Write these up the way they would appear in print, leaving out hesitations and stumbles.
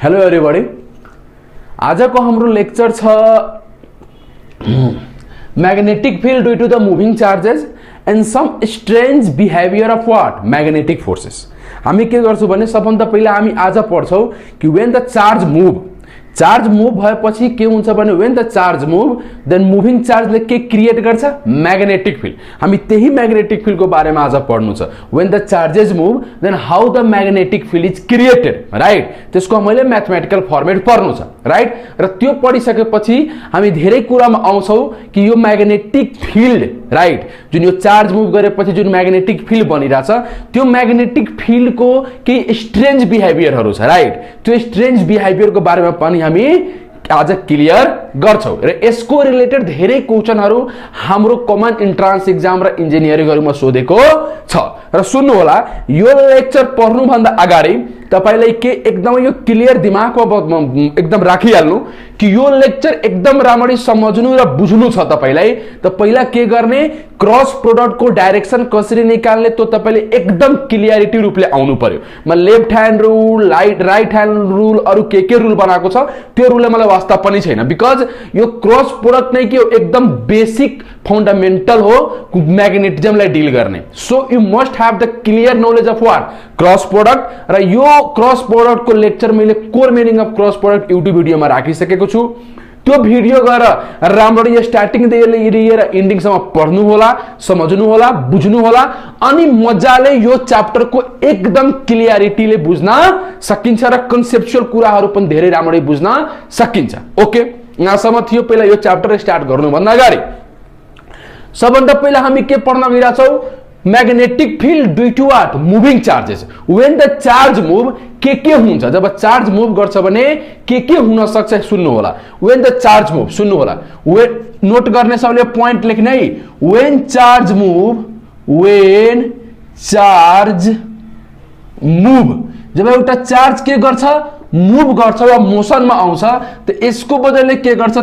Hello everybody, आजको हाम्रो lecture छ magnetic field due to the moving charges and some strange behaviour of what magnetic forces. हामी के गर्छौं भने सबभन्दा पहिला हामी आज पढ्छौं कि व्हेन द चार्ज मूव भएपछि के हुन्छ भने when the charge move then moving चार्जले के क्रिएट गर्छ मैग्नेटिक फील्ड। हामी त्यही मैग्नेटिक फील्ड को बारेमा आज पढ्नु छ। When the charges move then how the magnetic field is created, right. त्यसको मैले मैथमेटिकल फर्मेट पढ्नु छ, राइट। र त्यो पढिसकेपछि हामी धेरै कुरामा आउँछौं कि यो मैग्नेटिक फील्ड, राइट, जुन यो चार्ज मूव गरेपछि जुन मैग्नेटिक फील्ड बनिरहेछ त्यो मैग्नेटिक फील्ड को केही स्ट्रेंज बिहेवियरहरु छ, राइट। त्यो स्ट्रेंज बिहेवियर को बारेमा पनि हामी आज क्लियर गर्छौं र यसको रिलेटेड धेरै क्वेशनहरु हाम्रो कमन इन्ट्रान्स एक्जाम र इन्जिनियरिङहरुमा सोधेको छ। र सुन्नु होला, यो लेक्चर पढ्नु भन्दा अगाडि तपाईलाई के एकदम यो क्लियर दिमागमा एकदम राखिहाल्नु कि यो लेक्चर एकदम राम्ररी समझ्नु र बुझ्नु छ तपाईलाई। त पहिला के गर्ने, क्रस प्रोडक्ट को डाइरेक्सन कसरी निकाल्ने त्यो तपाईले एकदम क्लियरिटी रूपले आउनु पर्यो। म left hand rule, right hand rule, अरु के रूल बनाएको छ त्यो रूलले मलाई वास्ता पनि छैन, बिकज यो क्रस प्रोडक्ट नै के एकदम बेसिक फंडामेंटल हो मैग्नेटिज्मलाई डील गर्ने। So you must have the clear knowledge of what cross product. र यो क्रस प्रोडक्ट को लेक्चर मैले core meaning of cross product YouTube भिडियोमा राखिसकेको छु। त्यो भिडियो गएर राम्ररी स्टार्टिङ देखि लिएर एन्डिङ सम्म पढ्नु होला, समझ्नु होला, बुझ्नु होला, अनि मजाले यो च्याप्टर को एकदम क्लियरिटीले बुझ्न सकिन्छ र कन्सेप्चुअल कुराहरु पनि धेरै राम्ररी बुझ्न सकिन्छ। ओके, यहाँसम्म थियो। पहिला यो च्याप्टर स्टार्ट गर्नु भन्दा अगाडि सबभन्दा पहिला हामी के पढ्न गइराछौं, magnetic field due to what moving charges. When the charge move के हुन्छ, जब चार्ज मूव गर्छ भने के हुन सक्छ सुन्नु होला। व्हेन द चार्ज मूव, सुन्नु होला, नोट गर्ने सबले पॉइंट लेख्ने है। When charge move, when charge move, जब एउटा चार्ज के गर्छ मूव गर्छ वा मोसनमा आउँछ त यसको बदलले के गर्छ,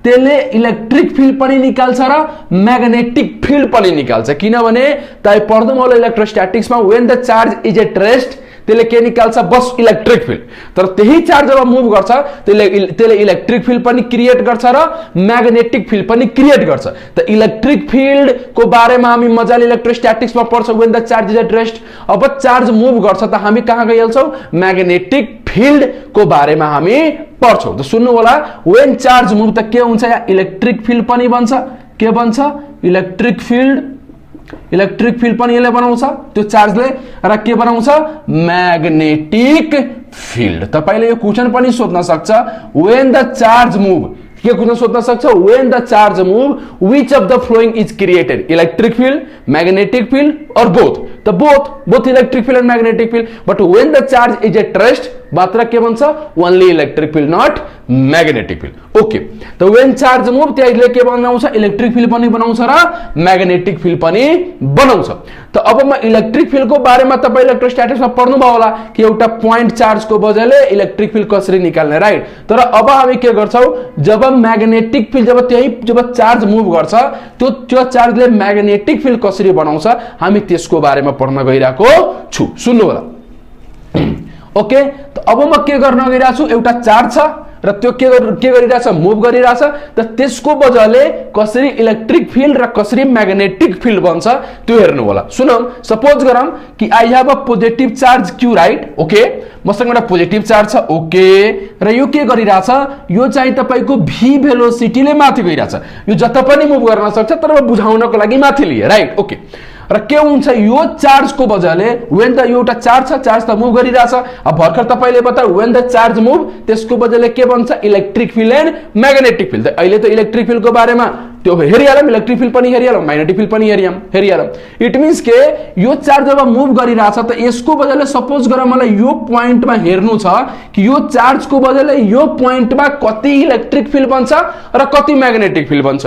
त्यसले इलेक्ट्रिक फील्ड पनि निकाल्छ र मैग्नेटिक फील्ड पनि निकाल्छ। किनभने तपाई पढ्नु होला इलेक्ट्रोस्टैटिक्स मा, when the charge is at rest त्यसले के निकाल्छ, बस इलेक्ट्रिक फील्ड। तर त्यही चार्ज जब मूव गर्छ त्यसले इलेक्ट्रिक फील्ड पनि क्रिएट गर्छ र मैग्नेटिक फील्ड पनि क्रिएट गर्छ। त इलेक्ट्रिक फील्ड को बारेमा हामी मजाले इलेक्ट्रोस्टैटिक्स मा पढ्छौं। When the charge is at rest, अब चार्ज मूव गर्छ त हामी कहाँ गइहाल्छौं, मैग्नेटिक फील्ड को बारेमा हामी पढ्छौं। त सुन्नु होला, व्हेन चार्ज मूव त के हुन्छ, या इलेक्ट्रिक फील्ड पनि बन्छ, के बन्छ, इलेक्ट्रिक फील्ड पनि यसले बनाउँछ त्यो चार्जले, र के बनाउँछ, मैग्नेटिक फील्ड। तपाईले यो क्वेशन पनि सोध्न सक्छ, व्हेन द चार्ज मूव, के क्वेशन सोध्न सक्छ, when the charge move which of the flowing is created, electric field, magnetic field और बोथ। तो both electric field and magnetic field, but when the charge is at rest मात्र के बन्छ, only electric field, not magnetic field. Okay, तो when charge move त्यसले के बनाउँछ, electric field पनि बनाउँछ र मैग्नेटिक फील्ड पनि बनाउँछ। त अब म इलेक्ट्रिक फील्ड को बारेमा तपाई इलेक्ट्रोस्टैटिक्स मा पढ्नु भयो होला कि एउटा पॉइंट चार्ज को बजायले इलेक्ट्रिक फील्ड कसरी निकाल्ने, राइट। तर अब हामी के गर्छौं, जब मैग्नेटिक फील्ड जब चार्ज मूव गर्छ त्यो चार्जले मैग्नेटिक फील्ड कसरी बनाउँछ हामी त्यसको बारेमा पढ्न गइराको छु। सुन्नु होला। ओके, त अब म के गर्न गइरा छु, एउटा चार्ज छ र त्यो के गरिरहेछ, मूव गरिरहेछ। त त्यसको बजायले कसरी इलेक्ट्रिक फील्ड र कसरी मैग्नेटिक फील्ड बन्छ त्यो हेर्नु होला। सुनौ, सपोज गरम कि I have a positive charge Q, right. Okay, मसँग एउटा पोजिटिभ चार्ज छ। ओके, र यो के गरिरहेछ, यो चाहिँ तपाईको v भेलोसिटीले माथि गइरहेछ। यो जता पनि मूव गर्न सक्छ, तर बुझाउनको लागि माथि लिए, राइट। ओके, र के हुन्छ, यो चार्ज को बजायले व्हेन द एउटा चार्ज छ, चार्ज त मूव गरिरहेछ। अब भर्खर तपाईले बताउ व्हेन द चार्ज मूव त्यसको बजायले के बन्छ, electric field and magnetic field. अहिले त इलेक्ट्रिक फील्ड को बारेमा त्यो हेरिहालौं, इलेक्ट्रिक फील्ड पनि हेरिहालौं, मैग्नेटिक फील्ड पनि हेरिहालौं। इट मीन्स के यो चार्ज जब मूव गरिरहेछ त यसको बजायले सपोज गर मलाई यो पोइन्टमा हेर्नु छ कि यो चार्ज को बजायले यो पोइन्टमा कति इलेक्ट्रिक फील्ड बन्छ र कति मैग्नेटिक फील्ड बन्छ,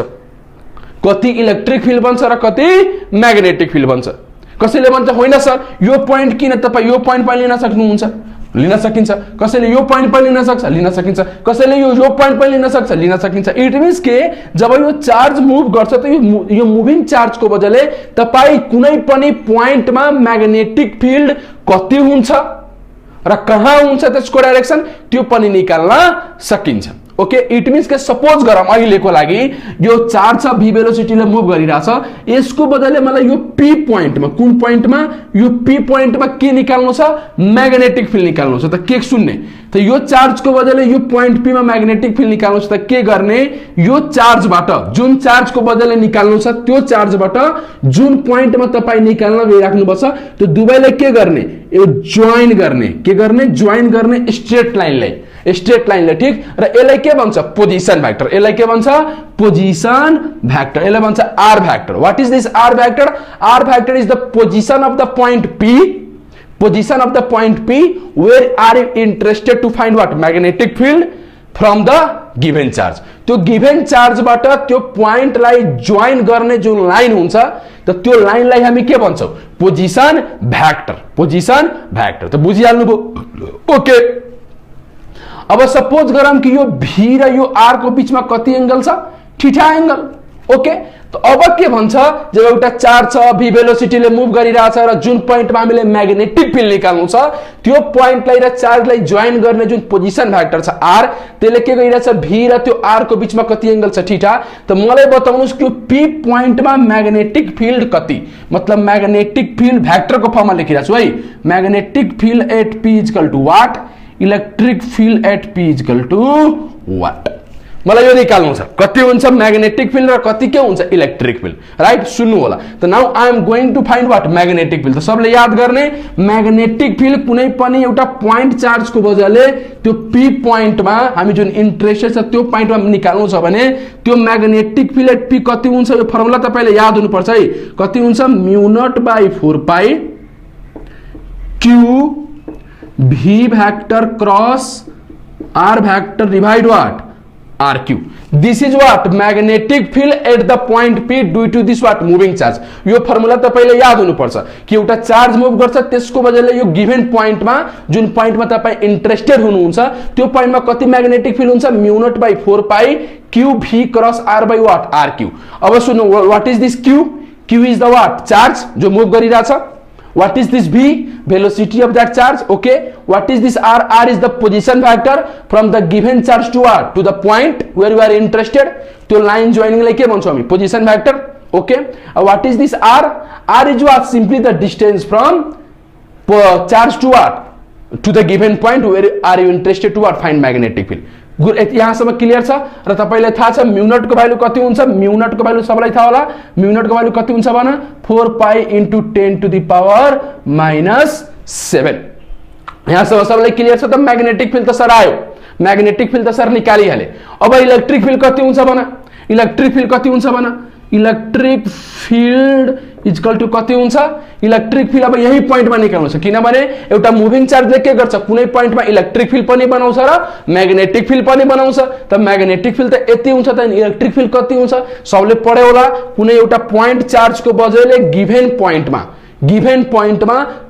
कति इलेक्ट्रिक फील्ड बन्छ र कति मैग्नेटिक फील्ड बन्छ। कसैले भन्छ होइन सर यो पोइन्ट किन तपाई यो पोइन्ट पनि लिन सक्नुहुन्छ, लिन सकिन्छ। कसैले यो पोइन्ट पनि लिन सक्छ, लिन सकिन्छ। कसैले यो पोइन्ट पनि लिन सक्छ, लिन सकिन्छ। इट मीन्स के जब यो चार्ज मूव गर्छ त यो मूविङ चार्ज को बजायले तपाई कुनै पनि पोइन्टमा मैग्नेटिक फील्ड कति हुन्छ र कहाँ हुन्छ त्यसको डाइरेक्सन त्यो पनि निकाल्न सकिन्छ ओके इट मीन्स के सपोज गरौँ अहिलेको लागि यो चार्ज छ v भेलोसिटीले मुभ गरिरहेछ यसको बदले मलाई यो p पोइन्टमा कुन पोइन्टमा यो p पोइन्टमा के निकाल्नु छ म्याग्नेटिक फिल्ड निकाल्नु छ त के सुन्ने त यो चार्जको बदले यो पोइन्ट p मा म्याग्नेटिक फिल्ड निकाल्नु छ त के गर्ने यो चार्जबाट जुन चार्जको बदले निकाल्नु छ त्यो चार्जबाट जुन पोइन्टमा तपाई निकाल्न गइराख्नु पर्छ त्यो दुवैलाई के गर्ने यो जोइन गर्ने स्ट्रेट लाइनलाई ठीक र यसलाई के भन्छ पोजिसन भेक्टर यसलाई के भन्छ पोजिसन भेक्टर यसलाई भन्छ r vector what is this r vector r vector is the position of the point p where are you interested to find what magnetic field from the given charge त्यो given चार्जबाट त्यो पोइन्टलाई join गर्ने जुन line हुन्छ त त्यो लाइनलाई हामी के भन्छौं position vector त बुझिहाल्नु भयो ओके अब सपोज गरौँ कि यो v र यो r को बीचमा कति एंगल छ थीटा एंगल ओके तो अब के भन्छ जब एउटा चार्ज छ v भेलोसिटीले मुभ गरिरहेछ र जुन पोइन्टमा हामीले म्याग्नेटिक फिल्ड निकाल्नु छ त्यो पोइन्टलाई र चार्जलाई जोइन गर्ने जुन पोजिसन भेक्टर छ r त्यसले के गरिरहेछ v र त्यो r को बीचमा कति एंगल छ थीटा त मलाई बताउनुस् कि p पोइन्टमा म्याग्नेटिक फिल्ड कति मतलब म्याग्नेटिक फिल्ड भेक्टरको फर्ममा लेखिरहेको छु है magnetic field at p = what electric field at p = what मलाई यो निकाल्नु छ कति हुन्छ म्याग्नेटिक फिल्ड र कति के हुन्छ इलेक्ट्रिक फिल्ड राइट सुन्नु होला त now I am going to find what magnetic field त सबले याद गर्ने म्याग्नेटिक फिल्ड कुनै पनि एउटा पोइन्ट चार्जको बदले त्यो p पोइन्टमा हामी जुन इन्ट्रेस्टेड छ त्यो पोइन्टमा निकाल्नु छ भने त्यो म्याग्नेटिक फिल्ड एट p कति हुन्छ यो फर्मुला तपाईले याद हुनुपर्छ है कति हुन्छ μ0/4π q v vector cross r vector divide what rq this is what magnetic field at the point p due to this what moving charge यो फर्मुला तपाईले याद हुनु पर्छ कि एउटा चार्ज मुभ गर्छ त्यसको बदले यो गिवन पोइन्टमा जुन पोइन्टमा तपाई इन्ट्रेस्टेड हुनुहुन्छ त्यो पोइन्टमा कति म्याग्नेटिक फिल्ड हुन्छ μ0/4π q v cross r by what rq अब सुन्नु what is this q is the what charge जो move गरिराछ What is this v velocity of that charge okay what is this r is the position vector from the given charge to what to the point where you are interested to line joining like के भन्छौं हामी position vector okay what is this r is what simply the distance from charge to what to the given point where are you interested to what find magnetic field यहाँसम्म clear छ र तपाईलाई थाहा छ म्यू0 को value कति हुन्छ म्यू0 को भ्यालु सबैलाई थाहा होला म्यू0 को भ्यालु कति हुन्छ भन 4π * 10⁻⁻⁷ यहाँसम्म सबैलाई क्लियर छ त म्याग्नेटिक फिल्ड त सर आयो म्याग्नेटिक फिल्ड त सर निकालिहाले अब इलेक्ट्रिक फिल्ड कति हुन्छ भन इलेक्ट्रिक फिल्ड इक्वल टु कति हुन्छ इलेक्ट्रिक फिल्ड अब यही पोइन्टमा निकाल्नु छ किनभने एउटा मुभिङ चार्जले के गर्छ कुनै पोइन्टमा इलेक्ट्रिक फिल्ड पनि बनाउँछ र म्याग्नेटिक फिल्ड पनि बनाउँछ त म्याग्नेटिक फिल्ड त यति हुन्छ त इलेक्ट्रिक फिल्ड कति हुन्छ सबले पढ्यो होला कुनै एउटा पोइन्ट चार्जको बदले गिभन पोइन्टमा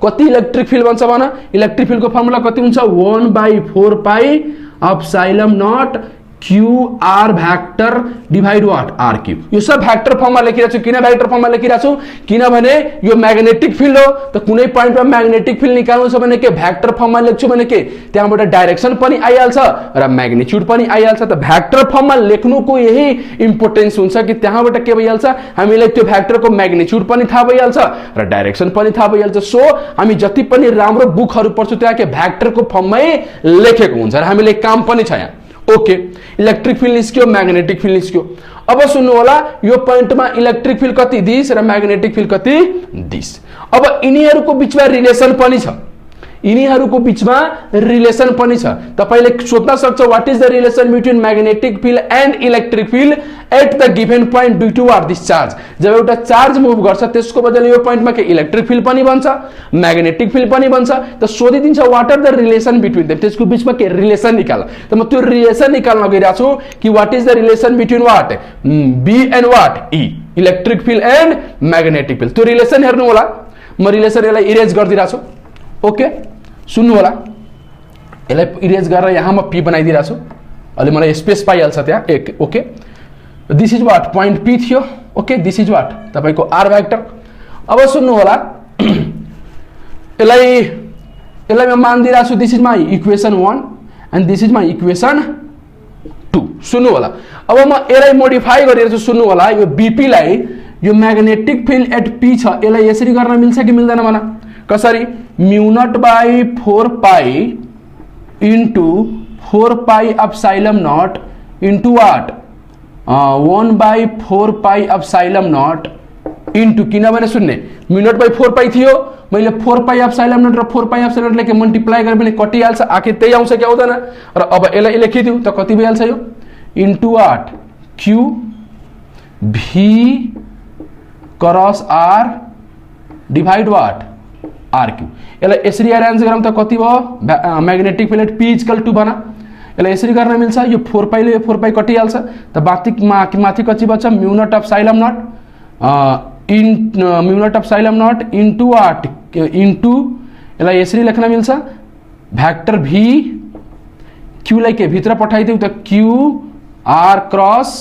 कति इलेक्ट्रिक फिल्ड बन्छ भन इलेक्ट्रिक फिल्डको फर्मुला कति हुन्छ 1/4πε0 qr vector divide what rq यो सब भेक्टर फर्ममा लेखिरहेछु किन भेक्टर फर्ममा लेखिरहेछु किनभने यो म्याग्नेटिक फिल्ड हो त कुनै पोइन्टमा म्याग्नेटिक फिल्ड निकाल्नु छ भने के भेक्टर फर्ममा लेख्छु भने के त्यहाँबाट डाइरेक्सन पनि आइहाल्छ र म्याग्निट्युड पनि आइहाल्छ त भेक्टर फर्ममा लेख्नुको यही इम्पोर्टेन्स हुन्छ कि त्यहाँबाट के भइहाल्छ हामीलाई त्यो भेक्टरको म्याग्निट्युड पनि थाहा भइहाल्छ र डाइरेक्सन पनि थाहा भइहाल्छ सो हामी जति पनि राम्रो बुकहरु पढ्छौं त्यहाँ के भेक्टरको फर्ममै लेखेको हुन्छ र हामीले काम पनि छ यहाँ ओके इलेक्ट्रिक फिल्ड निस्क्यो म्याग्नेटिक फिल्ड निस्क्यो अब सुन्नु होला यो पोइन्टमा इलेक्ट्रिक फिल्ड कति दिस र म्याग्नेटिक फिल्ड कति दिस अब यिनीहरुको बीचमा रिलेसन पनि छ तपाईले सोध्न सक्छ what is the relation between magnetic field and electric field at the given point due to what this charge जब एउटा चार्ज मुभ गर्छ त्यसको बदले यो पोइन्टमा के इलेक्ट्रिक फिल्ड पनि बन्छ म्याग्नेटिक फिल्ड पनि बन्छ त सोधिदिन्छ what are the relation between them त्यसको बीचमा के रिलेसन निकाल त म त्यो रिलेसन निकाल्न गइरा छु कि what is the relation between what b and what e electric field and magnetic field त्यो रिलेसन हेर्नु होला म रिलेसन यसलाई इरेज गर्दिरा छु ओके सुन्नु होला यसलाई इरेज गरेर यहाँ म p बनाइदिरा छु अहिले मलाई स्पेस पाइहाल्छ त्यहाँ okay this is what point p थियो ओके दिस इज व्हाट तपाईको r भेक्टर अब सुन्नु होला यसलाई यसलाई म मानिदिरहेको छु this is my equation 1 and this is my equation 2 सुन्नु होला अब म यसलाई मोडिफाई गरेर चाहिँ सुन्नु होला यो बीपी लाई यो म्याग्नेटिक फिल्ड एट पी छ यसलाई यसरी गर्न मिल्छ कि मिल्दैन भन कसरी mu naught by 4 pi into 4 pi epsilon naught into what 1 by 4 pi epsilon naught into किनभने सुन्ने म्यु नट बाई 4 पाई थियो मैले 4 पाई एप्सिलन नट र 4 पाई एप्सिलन नट लेके मल्टिप्लाई गरेर मैले कटिहाल्छ आखिर त्यही आउँछ कि आउँदैन र अब यसलाई लेखिदिउ त कति भइहाल्छ यो into what q v cross r divide what r q यसलाई यसरी एरेन्ज गरौँ त कति भयो magnetic field p equal to बना यसलाई यसरी गर्न मिल्छ यो 4 पाईले यो 4 पाई कटिहाल्छ त माथि कति बच्छ mu naught epsilon naught mu naught epsilon naught into what into यसलाई यसरी लेख्न मिल्छ भ्याक्टर भी क्यूलाई के भित्र पठाइदिउ त q r cross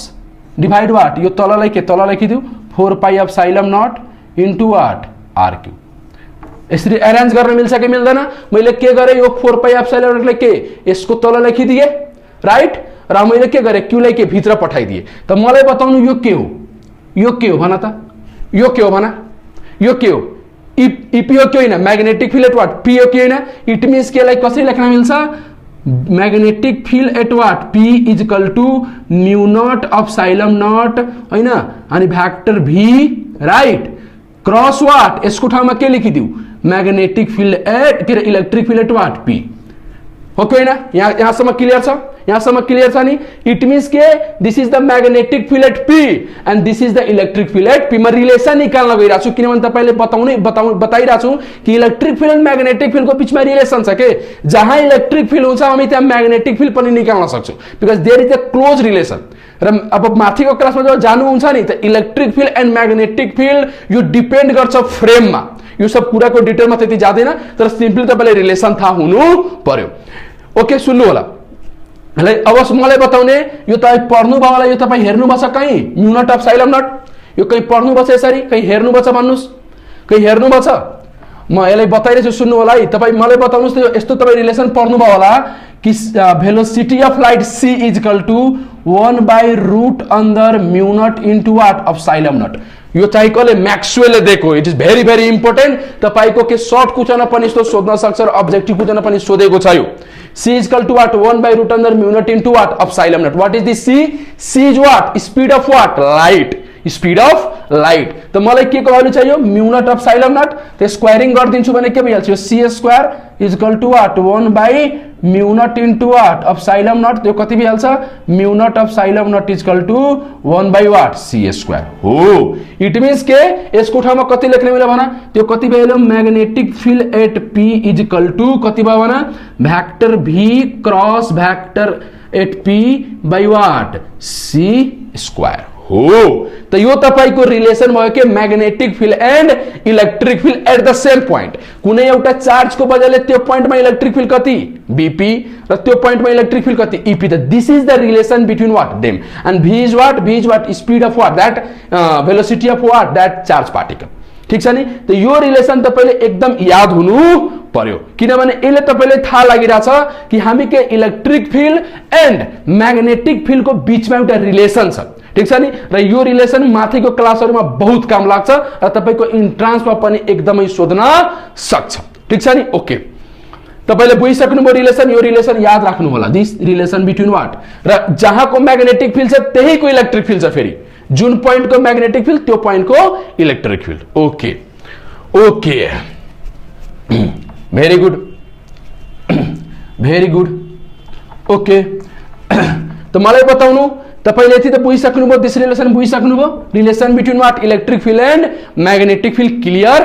divide what यो तललाई के तल लेखिदिउ 4 pi epsilon naught into what r q यसरी एरेन्ज गर्न मिल्छ कि मिल्दैन मैले के गरे यो 4 पाई एप्सिलन नटले के यसको तल लेखिदिए राइट र मैले के गरे क्यूलाई के भित्र पठाइदिए त मलाई बताउनु यो के हो भन त यो के हो भन यो के हो इपी हो के होइन magnetic field at what p हो के होइन इट मिन्स के लाई कसरी लेख्न मिल्छ magnetic field at what p is equal to mu naught epsilon naught हैन अनि vector v right cross what यसको ठाउँमा के लेखिदिउ म्याग्नेटिक फिल्ड एट के electric field at what p हो कि होइन यहाँसम्म क्लियर छ नि इट मिन्स के this is the magnetic field at p and this is the electric field at p म रिलेसन निकाल्न गइरहेको छु किनभने तपाईले बताइरहेको छु कि इलेक्ट्रिक फिल्ड एन्ड म्याग्नेटिक फिल्डको बीचमा रिलेसन छ के जहाँ इलेक्ट्रिक फिल्ड हुन्छ हामी त्यहाँ म्याग्नेटिक फिल्ड पनि निकाल्न सक्छौं because there is a close relation र अब माथिको क्लासमा जब जानुहुन्छ नि त electric field and magnetic field यो डिपेन्ड गर्छ फ्रेममा यो सब कुराको डिटेलमा त्यति जादैन तर सिम्पली तपाईले रिलेसन थाहा हुनु पर्यो ओके सुन्नु होला अब मलाई बताउने यो तपाईँ पढ्नु भयो होला यो तपाईँ हेर्नु भएको छ कहीँ म्यु नट एप्सिलन नट यो कहीँ पढ्नु भएको छ यसरी कहीँ हेर्नु भएको छ भन्नुस् कहीँ हेर्नु भएको छ म यसलाई बताइरहेछु सुन्नु होला है तपाईँ मलाई बताउनुस् त यस्तो तपाईँ रिलेसन पढ्नु भयो होला कि velocity of light c is equal to 1 by root under mu naught into what epsilon naught यो चाहिँ कसले म्याक्सवेलले दिएको it is very very important तपाईको के सर्ट क्वेशन पनि यस्तो सोध्न सक्छ र अब्जेक्टिभ क्वेशन पनि सोधेको छ यो c is equal to what 1 by root under mu naught into what epsilon naught what is this c is what speed of what light speed of light त मलाई के को भ्यालु चाहियो mu naught epsilon naught त squaring गर्दिन्छु भने के भइहाल्छ यो c square is equal to what 1 by mu naught into what epsilon naught त्यो कति भइहाल्छ mu naught epsilon naught is equal to 1 by what c square हो इट मीन्स के यसको ठाउँमा कति लेख्ने मैले भन त्यो कति भइहाल्यो magnetic field at p is equal to कति भयो भन vector v cross vector at p by what c square हो त यो तपाईको रिलेसन भयो के magnetic field and electric field at the same point कुनै एउटा चार्ज को बजाले त्यो पॉइंटमा इलेक्ट्रिक फिल्ड कति bp र त्यो पॉइंटमा इलेक्ट्रिक फिल्ड कति ep त this is the relation between what them and v is what speed of what that velocity of what that charge particle ठीक छ नि त यो रिलेसन तपाईले एकदम याद हुनु पर्यो किनभने यसले तपाईले थाहा लागिराछ कि हामी के electric field and magnetic field को बीचमा एउटा रिलेसन छ ठीक छ नि र यो रिलेसन माथिको क्लासहरुमा बहुत काम लाग्छ र तपाईको इन्ट्रान्समा पनि एकदमै सोध्न सक्छ ठीक छ नि ओके तपाईले बुझिसक्नुभयो रिलेसन यो रिलेसन याद राख्नु होला दिस रिलेसन बिट्विन व्हाट र जहाँको म्याग्नेटिक फिल्ड छ त्यहीको इलेक्ट्रिक फिल्ड छ फेरि जुन पॉइंट को मैग्नेटिक फील्ड त्यो पॉइंट को electric field okay okay very good okay तो मलाई बताउनु तपाईले यति त बुझिसक्नुभयो दिस रिलेसन बुझिसक्नुभयो relation between what electric field and magnetic field clear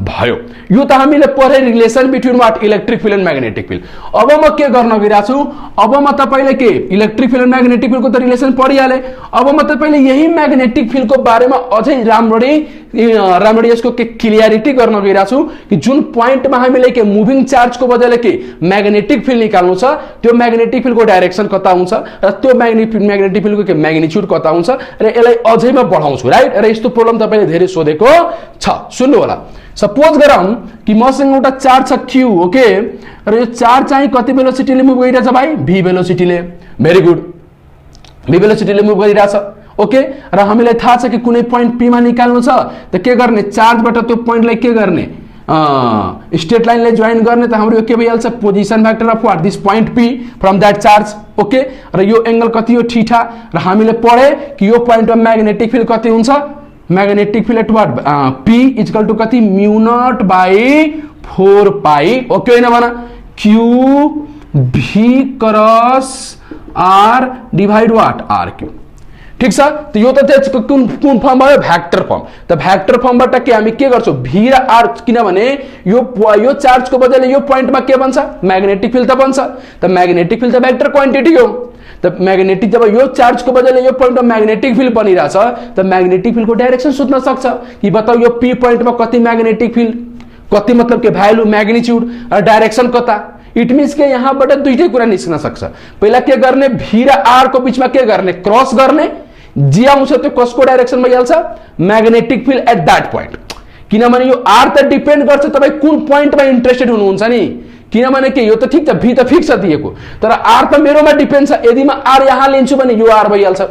भयो यो त हामीले पढे relation between what electric field and magnetic field अब म के गर्न गइरा छु अब म तपाईले के electric field and magnetic field को त रिलेसन पढिहाले अब म तपाईले यही मैग्नेटिक फील्ड को बारेमा अझै राम्ररी यसको के क्लियरिटी गर्न गइरा छु कि जुन पॉइन्टमा हामीले के मुभिङ चार्ज को बजाले के मैग्नेटिक फील्ड निकाल्नु छ त्यो मैग्नेटिक फील्ड को डाइरेक्सन कता हुन्छ र त्यो मैग्नेटिक फील्ड को के मैग्निट्युड कता हुन्छ र यसलाई अझैमा बढाउँछु राइट र यस्तो प्रब्लम तपाईले धेरै सोधेको छ सुन्नु होला सपोज गरौँ कि मसँग एउटा चार्ज छ क्यू, ओके, र यो चार्ज चाहिँ कति भेलोसिटीले मुभ गरिरहेछ भाइ, भी भेलोसिटीले। भेरी गुड, भी भेलोसिटीले मुभ गरिरहेछ, ओके। र हामीलाई थाहा छ कि कुनै पोइन्ट पी मा निकाल्नु छ, त के गर्ने, चार्जबाट त्यो पोइन्टलाई के गर्ने, स्ट्रेट लाइनले जोइन गर्ने, त हाम्रो यो के भइहाल्छ, position vector of what, this point P from that charge, okay. र यो एंगल कति हो, थीटा। र हामीले पढे कि यो पोइन्टमा म्याग्नेटिक फिल्ड कति हुन्छ, magnetic field at what, P equal to कति, mu naught by 4 pi, okay होइन भन, Q V cross R divide what, R cube. ठीक छ, त यो त कुन फर्म भयो, भ्याक्टर फर्म। त भ्याक्टर फर्मबाट के हामी के गर्छौं, V र R, किनभने यो चार्जको बदले यो पोइन्टमा के बन्छ, म्याग्नेटिक फिल्ड त बन्छ। त म्याग्नेटिक फिल्ड त वेक्टर क्वान्टिटी हो। त म्याग्नेटिक, जब यो चार्जको बदले यो पोइन्टमा म्याग्नेटिक फिल्ड बनिरहेछ, त म्याग्नेटिक फिल्डको डाइरेक्सन सोध्न सक्छ कि बताऊ यो पी पोइन्टमा कति म्याग्नेटिक फिल्ड, कति मतलब के भ्यालु, म्याग्निट्युड, र डाइरेक्सन कता। इट मिन्स के यहाँबाट दुईटै कुरा निस्कन सक्छ। पहिला के गर्ने, भी र आर को बीचमा के गर्ने, क्रस गर्ने, जे आउँछ त्यो कसको डाइरेक्सन भइहाल्छ, magnetic field at that point. किनभने यो आर त डिपेन्ड गर्छ तपाई कुन पोइन्टमा इन्ट्रेस्टेड हुनुहुन्छ नि, किनभने के यो त ठीक छ, भी त फिक्स छ दिएको, तर आर त मेरोमा डिपेन्ड छ। यदि म आर यहाँ लिन्छु भने यो आर भइहाल्छ।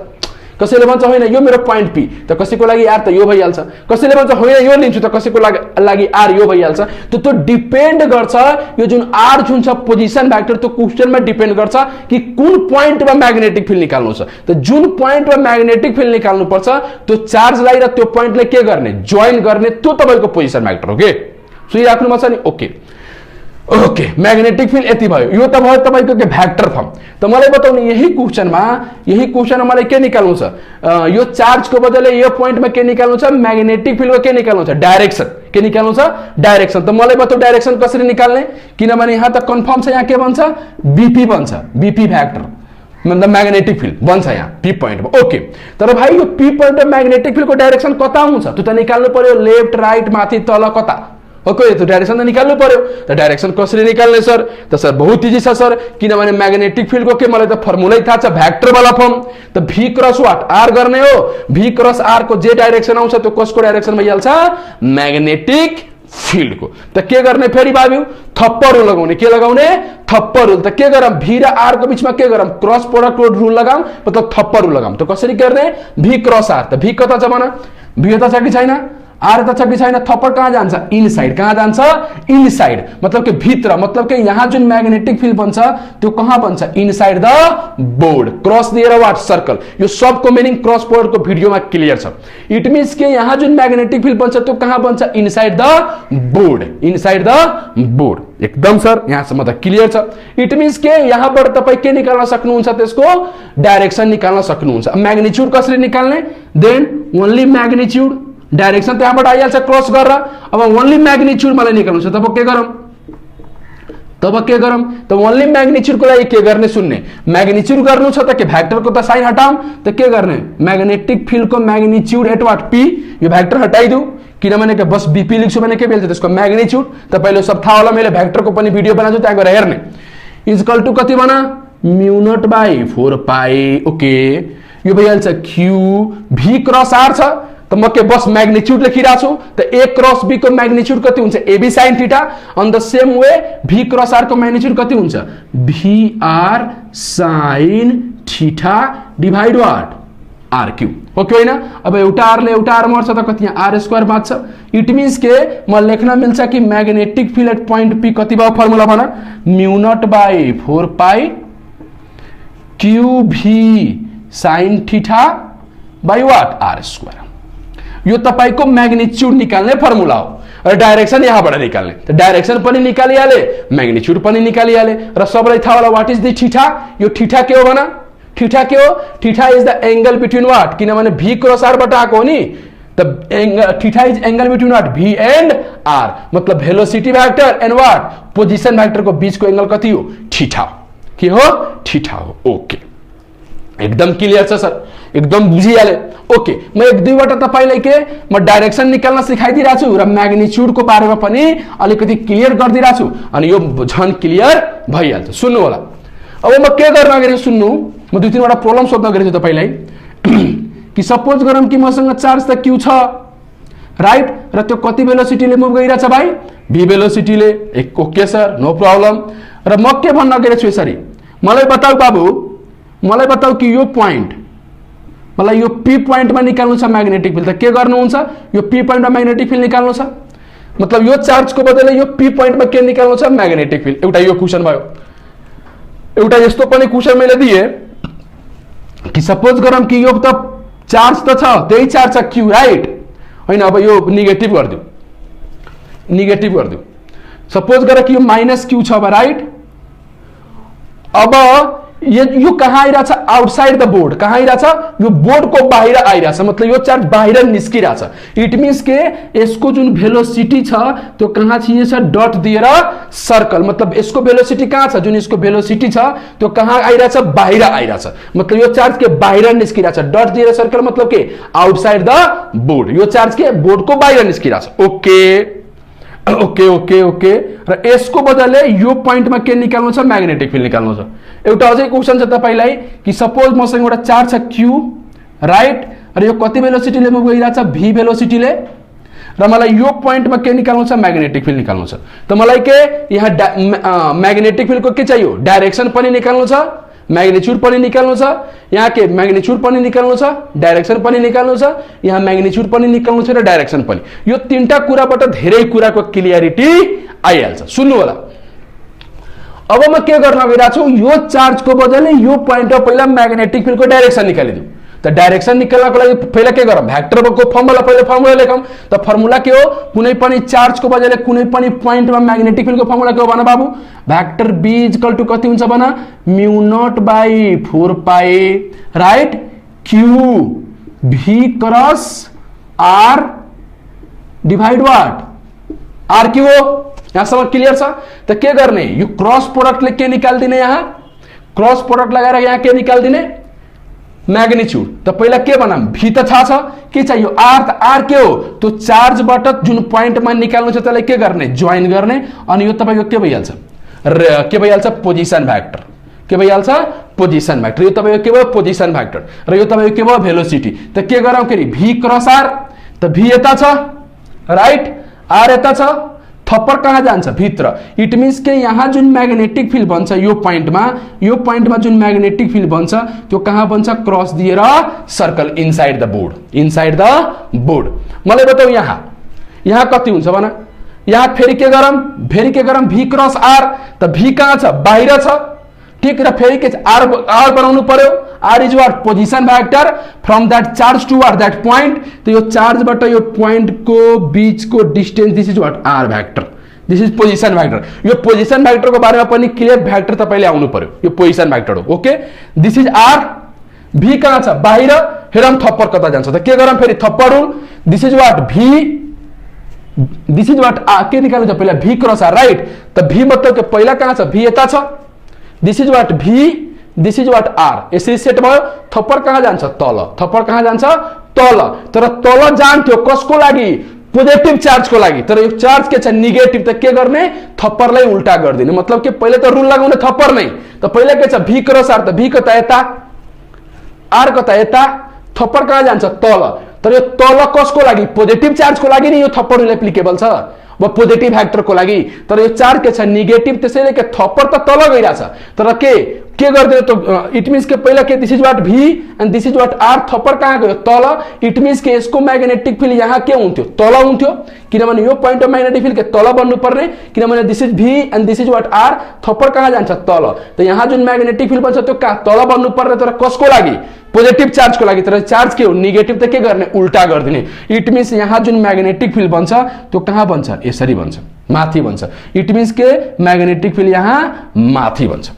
कसैले भन्छ होइन यो मेरो पोइन्ट पी, त कसैको लागि आर त यो भइहाल्छ। कसैले भन्छ होइन यो लिन्छु, त कसैको लागि आर यो भइहाल्छ। त्यो डिपेन्ड गर्छ, यो जुन आर जुन छ पोजिसन भ्याक्टर, त्यो क्वेशनमा डिपेन्ड गर्छ कि कुन पोइन्टमा म्याग्नेटिक फिल्ड निकाल्नु छ। त जुन पोइन्टमा म्याग्नेटिक फिल्ड निकाल्नु पर्छ, त्यो चार्जलाई र त्यो पोइन्टलाई के गर्ने, जोइन गर्ने, त्यो तपाईको पोजिसन भ्याक्टर हो के। सुनिराख्नुमा छ नि, ओके ओके। म्याग्नेटिक फिल्ड यति भयो, यो त भयो तपाईको के भ्याक्टर फर्म। त मलाई बताउनु, यही क्वेशनमा मलाई के निकाल्नु छ, यो चार्जको बदले यो पोइन्टमा के निकाल्नु छ, म्याग्नेटिक फिल्डको के निकाल्नु छ, डाइरेक्सन। के निकाल्नु छ, डाइरेक्सन। त मलाई बताउ डाइरेक्सन कसरी निकाल्ने, किनभने यहाँ त कन्फर्म छ, यहाँ के बन्छ, बीपी बन्छ, बीपी भ्याक्टर मतलब म्याग्नेटिक फिल्ड बन्छ यहाँ पी पोइन्टमा, ओके। तर भाइ यो पी पोइन्टमा म्याग्नेटिक फिल्डको डाइरेक्सन कता हुन्छ, त्यो त निकाल्नु पर्यो, लेफ्ट राइट माथि तल कता, ओके। त्यो डाइरेक्सन त निकाल्नु पर्यो। त डाइरेक्सन कसरी निकाल्ने सर, त सर बहुत इजी छ सर, किनभने म्याग्नेटिक फिल्डको के मलाई त फर्मुलै थाहा छ, भ्याक्टर वाला फर्म। त V क्रस व्हाट, R गर्ने हो। V क्रस R को जे डाइरेक्सन आउँछ त्यो कसको डाइरेक्सन भइहाल्छ, म्याग्नेटिक फिल्डको। त के गर्ने फेरि बाबु, थप्पड रुल लगाउने। के लगाउने, थप्पड रुल। त के गरौँ, V र R को बीचमा के गरौँ, क्रस प्रोडक्ट रुल लगाऊँ, मतलब थप्पड रुल लगाऊँ। त कसरी गर्ने, V क्रस R। त V कता छ भन, V त छ कि छैन, आर त छ कि छैन, थप्पड कहाँ जान्छ, इनसाइड। कहाँ जान्छ, इनसाइड, मतलब के भित्र, मतलब के यहाँ जुन म्याग्नेटिक फिल्ड बन्छ त्यो कहाँ बन्छ, इनसाइड द बोर्ड। क्रस दिएर व्हाट, सर्कल। यो सबको मिनिङ क्रस बोर्ड को भिडियोमा क्लियर छ। इट मिन्स के यहाँ जुन म्याग्नेटिक फिल्ड बन्छ त्यो कहाँ बन्छ, inside the board, inside the board. एकदम सर, यहाँसम्म त क्लियर छ। इट मिन्स के यहाँबाट तपाई के निकाल्न सक्नुहुन्छ, त्यसको डाइरेक्सन निकाल्न सक्नुहुन्छ। म्याग्निट्युड कसरी निकाल्ने, देन ओन्ली म्याग्निट्युड, डाइरेक्सन त यहाँबाट आइहाल्छ क्रस गरेर। अब ओन्ली म्याग्निट्युड मलाई निकाल्नु छ, तब के गरौँ, त ओन्ली म्याग्निट्युडको लागि के गर्ने, सुन्ने, म्याग्निट्युड गर्नु छ त के भ्याक्टरको त साइन हटाऊँ, त के गर्ने, म्याग्नेटिक फिल्डको म्याग्निट्युड एट व्हाट, पी। यो भ्याक्टर हटाइदिऊ, किनभने के बस बीपी लेख्छु भने के भेट्छ त्यसको म्याग्निट्युड। तपाईले सब थाहा होला, मैले भ्याक्टरको पनि भिडियो बनाउँछु, त्यहाँ गएर हेर्ने। इक्वल टु कति बना, mu naught by 4 pi, okay. यो भइहाल्छ क्यू भी क्रस आर छ, त म के बस म्याग्निट्युड लेखिरहेको छु। त ए क्रस बी को म्याग्निट्युड कति हुन्छ, AB sine theta. On the same way V cross R को म्याग्निट्युड कति हुन्छ, V R sine theta divide what, R cube, okay होइन। अब एउटा आरले एउटा आर मर्छ त कति, आर स्क्वायर बाँच्छ। इट मिन्स के म लेख्न मिल्छ कि magnetic field at point P कति भयो, फर्मुला भन, mu naught by 4 pi Q V sine theta by what, R square. यो तपाईको म्याग्निट्युड निकाल्ने फर्मुला हो, र डाइरेक्सन यहाँबाट निकाल्ने। त डाइरेक्सन पनि निकालिहाले, म्याग्निट्युड पनि निकालिहाले, र सबैलाई थाहा होला व्हाट इज द थीटा। यो थीटा के हो भन, थीटा के हो, theta is the angle between what, किनभने भी क्रस आर बाट आएको हो नि। त theta is angle between what, V and R, मतलब velocity vector and what, position vector को बीचको एंगल कति हो, थीटा। के हो, थीटा हो, ओके। एकदम क्लियर छ सर, एकदम बुझिहाले, ओके। म एक दुईवटा तपाईलाई के म डाइरेक्सन निकाल्न सिकाइदिरहेको छु र म्याग्निट्युडको बारेमा पनि अलिकति क्लियर गरिदिरहेको छु, अनि यो झन क्लियर भइहाल्छ। सुन्नु होला, अब म के गर्न गएको सुन्नु, म दुई तीनवटा प्रब्लम सोध्न गएको छु तपाईलाई। कि सपोज गरौँ कि मसँग चार्ज त क्यू छ, राइट र त्यो कति भेलोसिटीले मुभ गरिरहेछ भाइ v भेलोसिटीले ओके सर नो प्रब्लम र म के भन्न गइरहेछु यसरी मलाई बताऊ बाबु मलाई बताऊ कि यो पोइन्ट मलाई यो p पोइन्टमा निकाल्नु छ म्याग्नेटिक फिल्ड त के गर्नुहुन्छ यो p पोइन्टमा म्याग्नेटिक फिल्ड निकाल्नु छ मतलब यो चार्जको बदले यो p पोइन्टमा के निकाल्नु छ म्याग्नेटिक फिल्ड एउटा यो क्वेशन भयो एउटा यस्तो पनि क्वेशन मैले दिए कि सपोज गरौँ कि यो त चार्ज त छ त्यही चार्ज छ q राइट हैन अब यो नेगेटिभ गरिदिउ सपोज गर कि यो माइनस q छ राइट अब यो कहाँ आइरहेछ आउटसाइड द बोर्ड कहाँ आइरहेछ यो बोर्डको बाहिर आइरहेछ मतलब यो चार्ज बाहिर निस्किरहेछ इट मिन्स के यसको जुन भेलोसिटी छ त्यो कहाँ छिएछ डट दिएर सर्कल मतलब यसको भेलोसिटी कहाँ छ जुन यसको भेलोसिटी छ त्यो कहाँ आइरहेछ बाहिर आइरहेछ मतलब यो चार्ज के बाहिर निस्किरहेछ डट दिएर सर्कल मतलब के आउटसाइड द बोर्ड यो चार्ज के बोर्डको बाहिर निस्किरहेछ ओके ओके ओके ओके र यसको बदले यो पोइन्टमा के निकाल्नु छ म्याग्नेटिक फिल्ड निकाल्नु छ एउटा अझै क्वेशन छ तपाईलाई कि सपोज मसँग एउटा चार्ज छ q राइट र यो कति भेलोसिटीले मुभ गरिरहेछ v भेलोसिटीले र मलाई यो पोइन्टमा के निकाल्नु छ म्याग्नेटिक फिल्ड निकाल्नु छ त मलाई के यहाँ म्याग्नेटिक फिल्डको के चाहियो डाइरेक्सन पनि निकाल्नु छ मैग्नीट्यूड पनि निकाल्नु छ यहाँ के मैग्नीट्यूड पनि निकाल्नु छ डाइरेक्सन पनि निकाल्नु छ यहाँ मैग्नीट्यूड पनि निकाल्नु छ र डाइरेक्सन पनि यो तीनटा कुराबाट धेरै कुराको क्लियरिटी आइहाल्छ सुन्नु होला अब म के गर्न गइरहेको छु यो चार्जको बदले यो पोइन्टमा पहिला मैग्नेटिक फिल्डको डाइरेक्सन निकालिदिउ त डाइरेक्सन निकाल्नको लागि पहिला के गरौँ भेक्टरको फर्मुला पहिला फर्मुला लेखौं त फर्मुला के हो कुनै पनि चार्जको बदले कुनै पनि पोइन्टमा मैग्नेटिक फिल्डको फर्मुला के हो भन बाबु भेक्टर b = कति हुन्छ भन μ0/4 pi right q v cross r divide what r के हो यहाँसम्म क्लियर छ त के गर्ने यो क्रस प्रोडक्टले के निकाल्दिने यहाँ क्रस प्रोडक्ट लगाएर यहाँ के निकाल्दिने मैग्नीट्यूड त पहिला के बनाम v त थाहा छ के चाहियो r त r के हो त्यो चार्जबाट जुन पोइन्टमा निकाल्नु छ त्यसलाई के गर्ने जोइन गर्ने अनि यो तपाईको के भइहाल्छ पोजिसन भेक्टर के भइहाल्छ पोजिसन भेक्टर यो तपाईको के भयो पोजिसन भेक्टर र यो तपाईको के भयो भेलोसिटी त के गरौँ के v क्रस r त v यता छ राइट r यता छ थप्पर कहाँ जान्छ भित्र इट मिन्स के यहाँ जुन मैग्नेटिक फिल्ड बन्छ यो पोइन्टमा जुन मैग्नेटिक फिल्ड बन्छ त्यो कहाँ बन्छ क्रस दिएर सर्कल इनसाइड द बोर्ड मलाई बताऊ यहाँ कति हुन्छ भन यहाँ फेरि के गरम v क्रस r त v कहाँ छ बाहिर छ ठीक र फेरि के r बनाउनु पर्यो r is what position vector from that charge toward that point तो यो चार्जबाट यो पॉइंट को बीच को distance this is what r vector this is position vector यो पोजिसन भेक्टर को बारेमा पनि क्लियर भेक्टर तपाईले आउनु पर्यो यो पोजिसन भेक्टर हो okay this is r v कहाँ छ बाहिर हेरम थप्पर कता जान्छ त के गरम फेरि Thapar this is what v this is what के निकाल्नु छ पहिला v क्रस r राइट त v मतलब के पहिला कहाँ छ v यता छ this is what v this is what r यसरी सेट भयो थप्पर कहाँ जान्छ तल तर तल जान्थ्यो कसको लागि पोजिटिभ चार्जको लागि तर यो चार्ज के छ नेगेटिभ त के गर्ने थप्परलाई उल्टा गर्दिने मतलब के पहिले त रुल लगाउने थप्पर नै त पहिला के छ v क्रस r त v कता यता r कता यता थप्पर कहाँ जान्छ तल तर यो तल कसको लागि पोजिटिभ चार्जको लागि नि यो थप्पर एप्लिकेबल छ व पोजिटिभ भेक्टरको लागि तर यो चार्ज के छ नेगेटिभ त्यसैले के थप्पर त तल गइराछ तर के गर्दियो त इट मिन्स के पहिला के this is what v and this is what r Thapar कहाँ गयो तल इट मिन्स के यसको मैग्नेटिक फिल्ड यहाँ के हुन्थ्यो तल हुन्थ्यो किनभने यो पोइन्टमा मैग्नेटिक फिल्ड के तल बन्नु पर्ने किनभने this is v and this is what r Thapar कहाँ जान्छ तल त यहाँ जुन मैग्नेटिक फिल्ड बन्छ त्यो कहाँ तल बन्नु पर्ने तर कसको लागि पोजिटिभ चार्जको लागि तर चार्ज के हो नेगेटिभ त के गर्ने उल्टा गर्दिने इट मिन्स यहाँ जुन मैग्नेटिक फिल्ड बन्छ त्यो कहाँ बन्छ यसरी बन्छ माथि बन्छ इट मिन्स के मैग्नेटिक फिल्ड यहाँ माथि बन्छ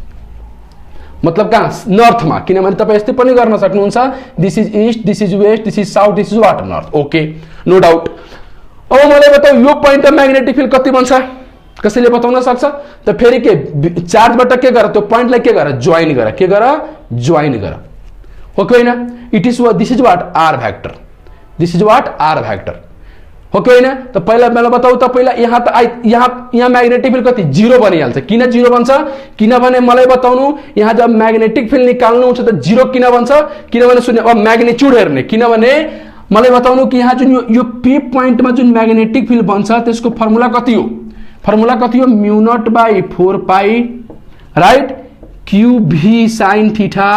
मतलब कहाँ नर्थमा किनभने तपाईं यस्तै पनि गर्न सक्नुहुन्छ this is east this is west this is south this is what north okay no doubt अब मलाई बताऊ यो पोइन्टमा मैग्नेटिक फिल्ड कति बन्छ कसैले बताउन सक्छ त फेरि के चार्जबाट के गर त्यो पोइन्टलाई के गर जोइन गर ओके हैन it is this is what r vector this is what r vector okay हैन त पहिला मलाई बताऊ त पहिला यहाँ मैग्नेटिक फिल्ड कति 0 बनिहाल्छ किन 0 बन्छ किनभने मलाई बताउनु यहाँ जब मैग्नेटिक फिल्ड निकाल्नु हुन्छ त 0 किन बन्छ किनभने सुन्नु अब मैग्नीट्यूड हेर्ने किनभने मलाई बताउनु कि यहाँ जुन यो पी पोइन्टमा जुन म्याग्नेटिक फिल्ड बन्छ त्यसको फर्मुला कति हो? फर्मुला कति हो? Mu naught by 4 pi right q V sine theta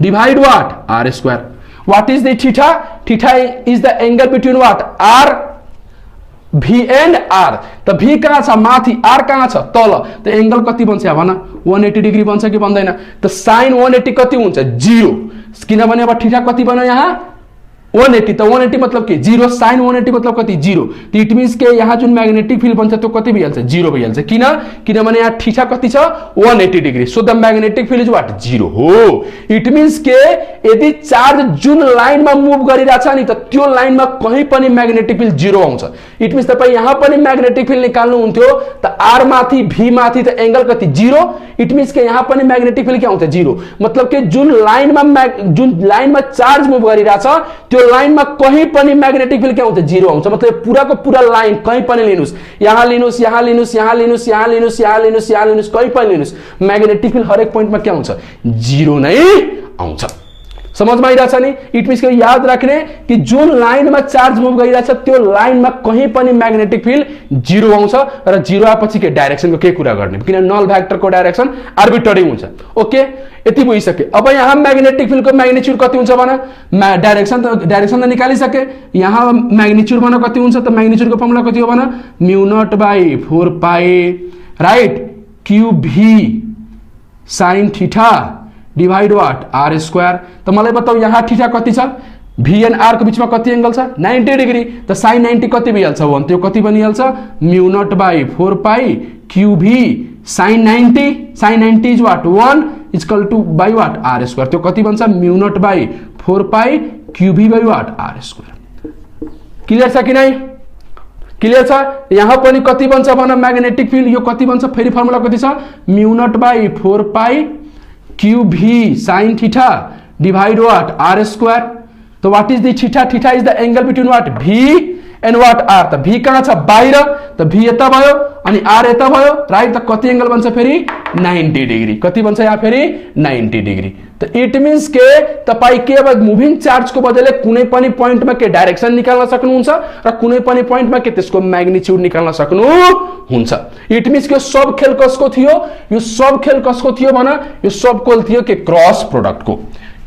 divide what R square. What is the theta? Theta is the angle between what? R, V and R. त V कहाँ छ? माथि. R कहाँ छ? तल. त एंगल कति बन्छ भन? 180 डिग्री बन्छ कि बन्दैन? त साइन 180 कति हुन्छ? 0. किनभने अब थीटा कति बन्यो यहाँ? 180. त 180 मतलब के? 0. साइन 180 मतलब कति? 0. त इट मीन्स के यहाँ जुन म्याग्नेटिक फिल्ड बन्छ त्यो कति भइहाल्छ? 0 भइहाल्छ. किनभने यहाँ थीटा कति छ? 180 degree. So the magnetic field is what? 0 हो. इट मीन्स के यदि चार्ज जुन लाइनमा मुभ गरिरहेछ नि त त्यो लाइनमा कहीं पनि म्याग्नेटिक फिल्ड 0 आउँछ. इट मीन्स तपाई यहाँ पनि म्याग्नेटिक फिल्ड निकाल्नु हुन्थ्यो त आर माथि भी माथि त एंगल कति? 0. इट मीन्स के यहाँ पनि म्याग्नेटिक फिल्ड के आउँछ? 0. मतलब के जुन लाइनमा चार्ज मुभ गरिरहेछ त्यो लाइन में कहीं पनि मैग्नेटिक फील्ड क्या आउँछ? 0 आउँछ. मतलब पूरा को पूरा लाइन कहीं पनि लिनुस्, यहाँ लिनुस्, यहाँ लिनुस्, यहाँ लिनुस्, यहाँ लिनुस्, यहाँ लिनुस्, यहाँ लिनुस्, कहीं पनि लिनुस्, मैग्नेटिक फील्ड हरेक पॉइंट में क्या आउँछ? 0 नै आउँछ. समझमा आइरहेछ नि? इट मीन्स के याद राख्ने कि जुन लाइन में चार्ज मुभ गरिरहेछ त्यो लाइन में कहीं पनि मैग्नेटिक फील्ड 0 आउँछ र 0 आएपछि के डाइरेक्सन को के कुरा गर्ने? किन नल भेक्टर को डाइरेक्सन आर्बिट्रेरी हुन्छ. ओके, यति बुझिसके. अब यहाँ मैग्नेटिक फील्ड को मैग्निट्यूड कति हुन्छ भन? डाइरेक्सन त निकालिसके. यहाँ मैग्निट्यूड भन कति हुन्छ? त मैग्निट्यूड को फर्मुला कति हो भन? Mu naught by 4 pi right q V sine theta divide what R square. तो मलाई बताऊ यहाँ थीटा कति छ? भी एंड आर को बीच में कति एंगल छ? 90 डिग्री. तो साइन 90 कति भइहाल्छ? 1. त्यो कति बनिहाल्छ? Mu naught by 4 pi Q V sine 90. Sine 90 is what? 1 equal to by what R square. त्यो कति बन्छ? Mu naught by 4 pi Q V by what R square. Clear छ कि नै? क्लियर छ? यहाँ पनि कति बन्छ भन? मैग्नेटिक फील्ड यो कति बन्छ? फेरि फर्मुला कति छ? Mu naught by 4 pi Q V sine theta divide what R square. So what is the theta? Theta is the angle between what? V and what R. त भी कहाँ छ? बाहिर. त भी यता भयो अनि आर यता भयो राइट. त कति एंगल बन्छ फेरि? 90 डिग्री. कति बन्छ यहाँ फेरि? 90 डिग्री. तो इट मीन्स के तपाई के अब मुभिङ चार्ज को बदले कुनै पनि पॉइंट में के डाइरेक्सन निकाल्न सक्नुहुन्छ र कुनै पनि पॉइंट में के त्यसको मैग्निट्यूड निकाल्न सक्नुहुन्छ. इट मीन्स के सब खेल कसको थियो? यो सब खेल कसको थियो भन? यो सब खेल थियो के क्रस प्रोडक्ट को.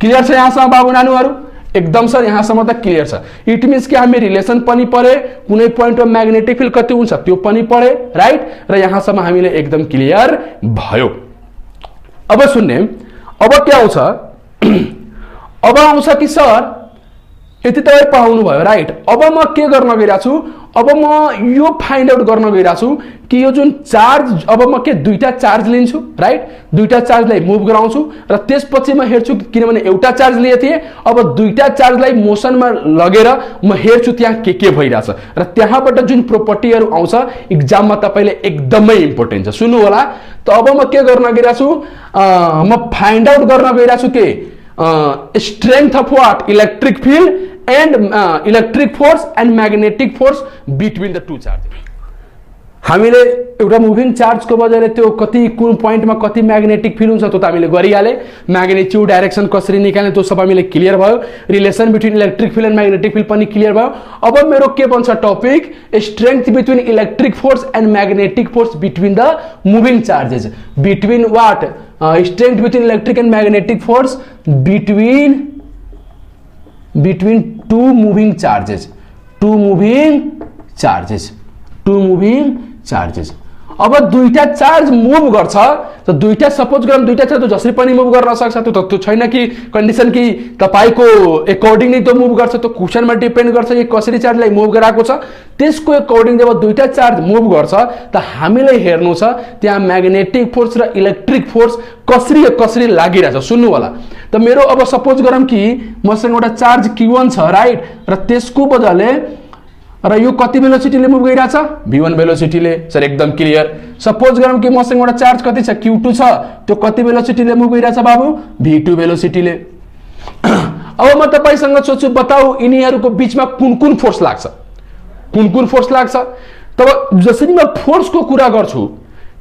क्लियर छ यहाँसम्म बाबु नानुहरु? एकदम सर यहाँसम्म त क्लियर छ. इट मीन्स कि हामी रिलेसन पनि पढे, कुनै पॉइंट में मैग्नेटिक फील्ड कति हुन्छ त्यो पनि पढे राइट. र यहाँसम्म हामीले एकदम क्लियर भयो. अब सुन्ने अब क्या आउँछ? अब आउँछ कि सर यति तपाईँ पाउनु भयो राइट. अब म के गर्न गइरहेको छु? अब म यो फाइन्ड आउट गर्न गइरहेको छु कि यो जुन चार्ज अब म के दुईटा चार्ज लिन्छु राइट. दुईटा चार्जलाई मुभ गराउँछु र त्यसपछि म हेर्छु किनभने एउटा चार्ज लिए थिए अब दुईटा चार्जलाई मोसनमा लगेर म हेर्छु त्यहाँ के भइरहेछ र त्यहाँबाट जुन प्रोपर्टीहरू आउँछ एक्जाममा तपाईले एकदमै इम्पोर्टेन्ट छ. सुन्नु होला. त अब म के गर्न गइरहेको छु? म फाइन्ड आउट गर्न गइरहेको छु के strength of what? Electric field and electric force and magnetic force between the two charges. हामीले एउटा मुभिङ चार्ज को बजाले त्यो कति कुन पॉइंट में कति मैग्नेटिक फील्ड हुन्छ त्यो त हामीले गरिहाले. मैग्निट्यूड डाइरेक्सन कसरी निकाल्ने त्यो सब हामीले क्लियर भयो. Relation between electric field and magnetic field पनि क्लियर भयो. अब मेरो के बन्छ topic? Strength between electric force and magnetic force between the moving charges. Between what? Strength between electric and magnetic force between two moving charges. Two moving charges. अब दुईटा charge move गर्छ त दुईटा सपोज गरौँ दुईटा चार्ज त जसरी पनि मुभ गर्न सक्छ. त्यो छैन कि कन्डिसन कि तपाईको अकॉर्डिङ नै त्यो मुभ गर्छ. त्यो क्वेशनमा डिपेन्ड गर्छ कि कसरी चार्जलाई मुभ गराएको छ. त्यसको अकॉर्डिङ जब दुईटा चार्ज मुभ गर्छ त हामीले हेर्नु छ त्यहाँ मैग्नेटिक फोर्स र इलेक्ट्रिक फोर्स कसरी लागिरहेछ. सुन्नु होला. त मेरो अब सपोज गरौँ कि मसँग एउटा चार्ज Q1 छ राइट र त्यसको बदले र यो कति भेलोसिटीले मुभ गरिरहेछ? v1 भेलोसिटीले. सर एकदम क्लियर. सपोज गरौँ कि मसँग एउटा चार्ज कति छ? Q2 छ. त्यो कति भेलोसिटीले मुभ गरिरहेछ बाबु? v2 भेलोसिटीले. अब म तपाईसँग सोच्छु बताऊ यिनीहरूको बीचमा कुन फोर्स लाग्छ? कुन फोर्स लाग्छ? तब जसरी म फोर्स को कुरा गर्छु,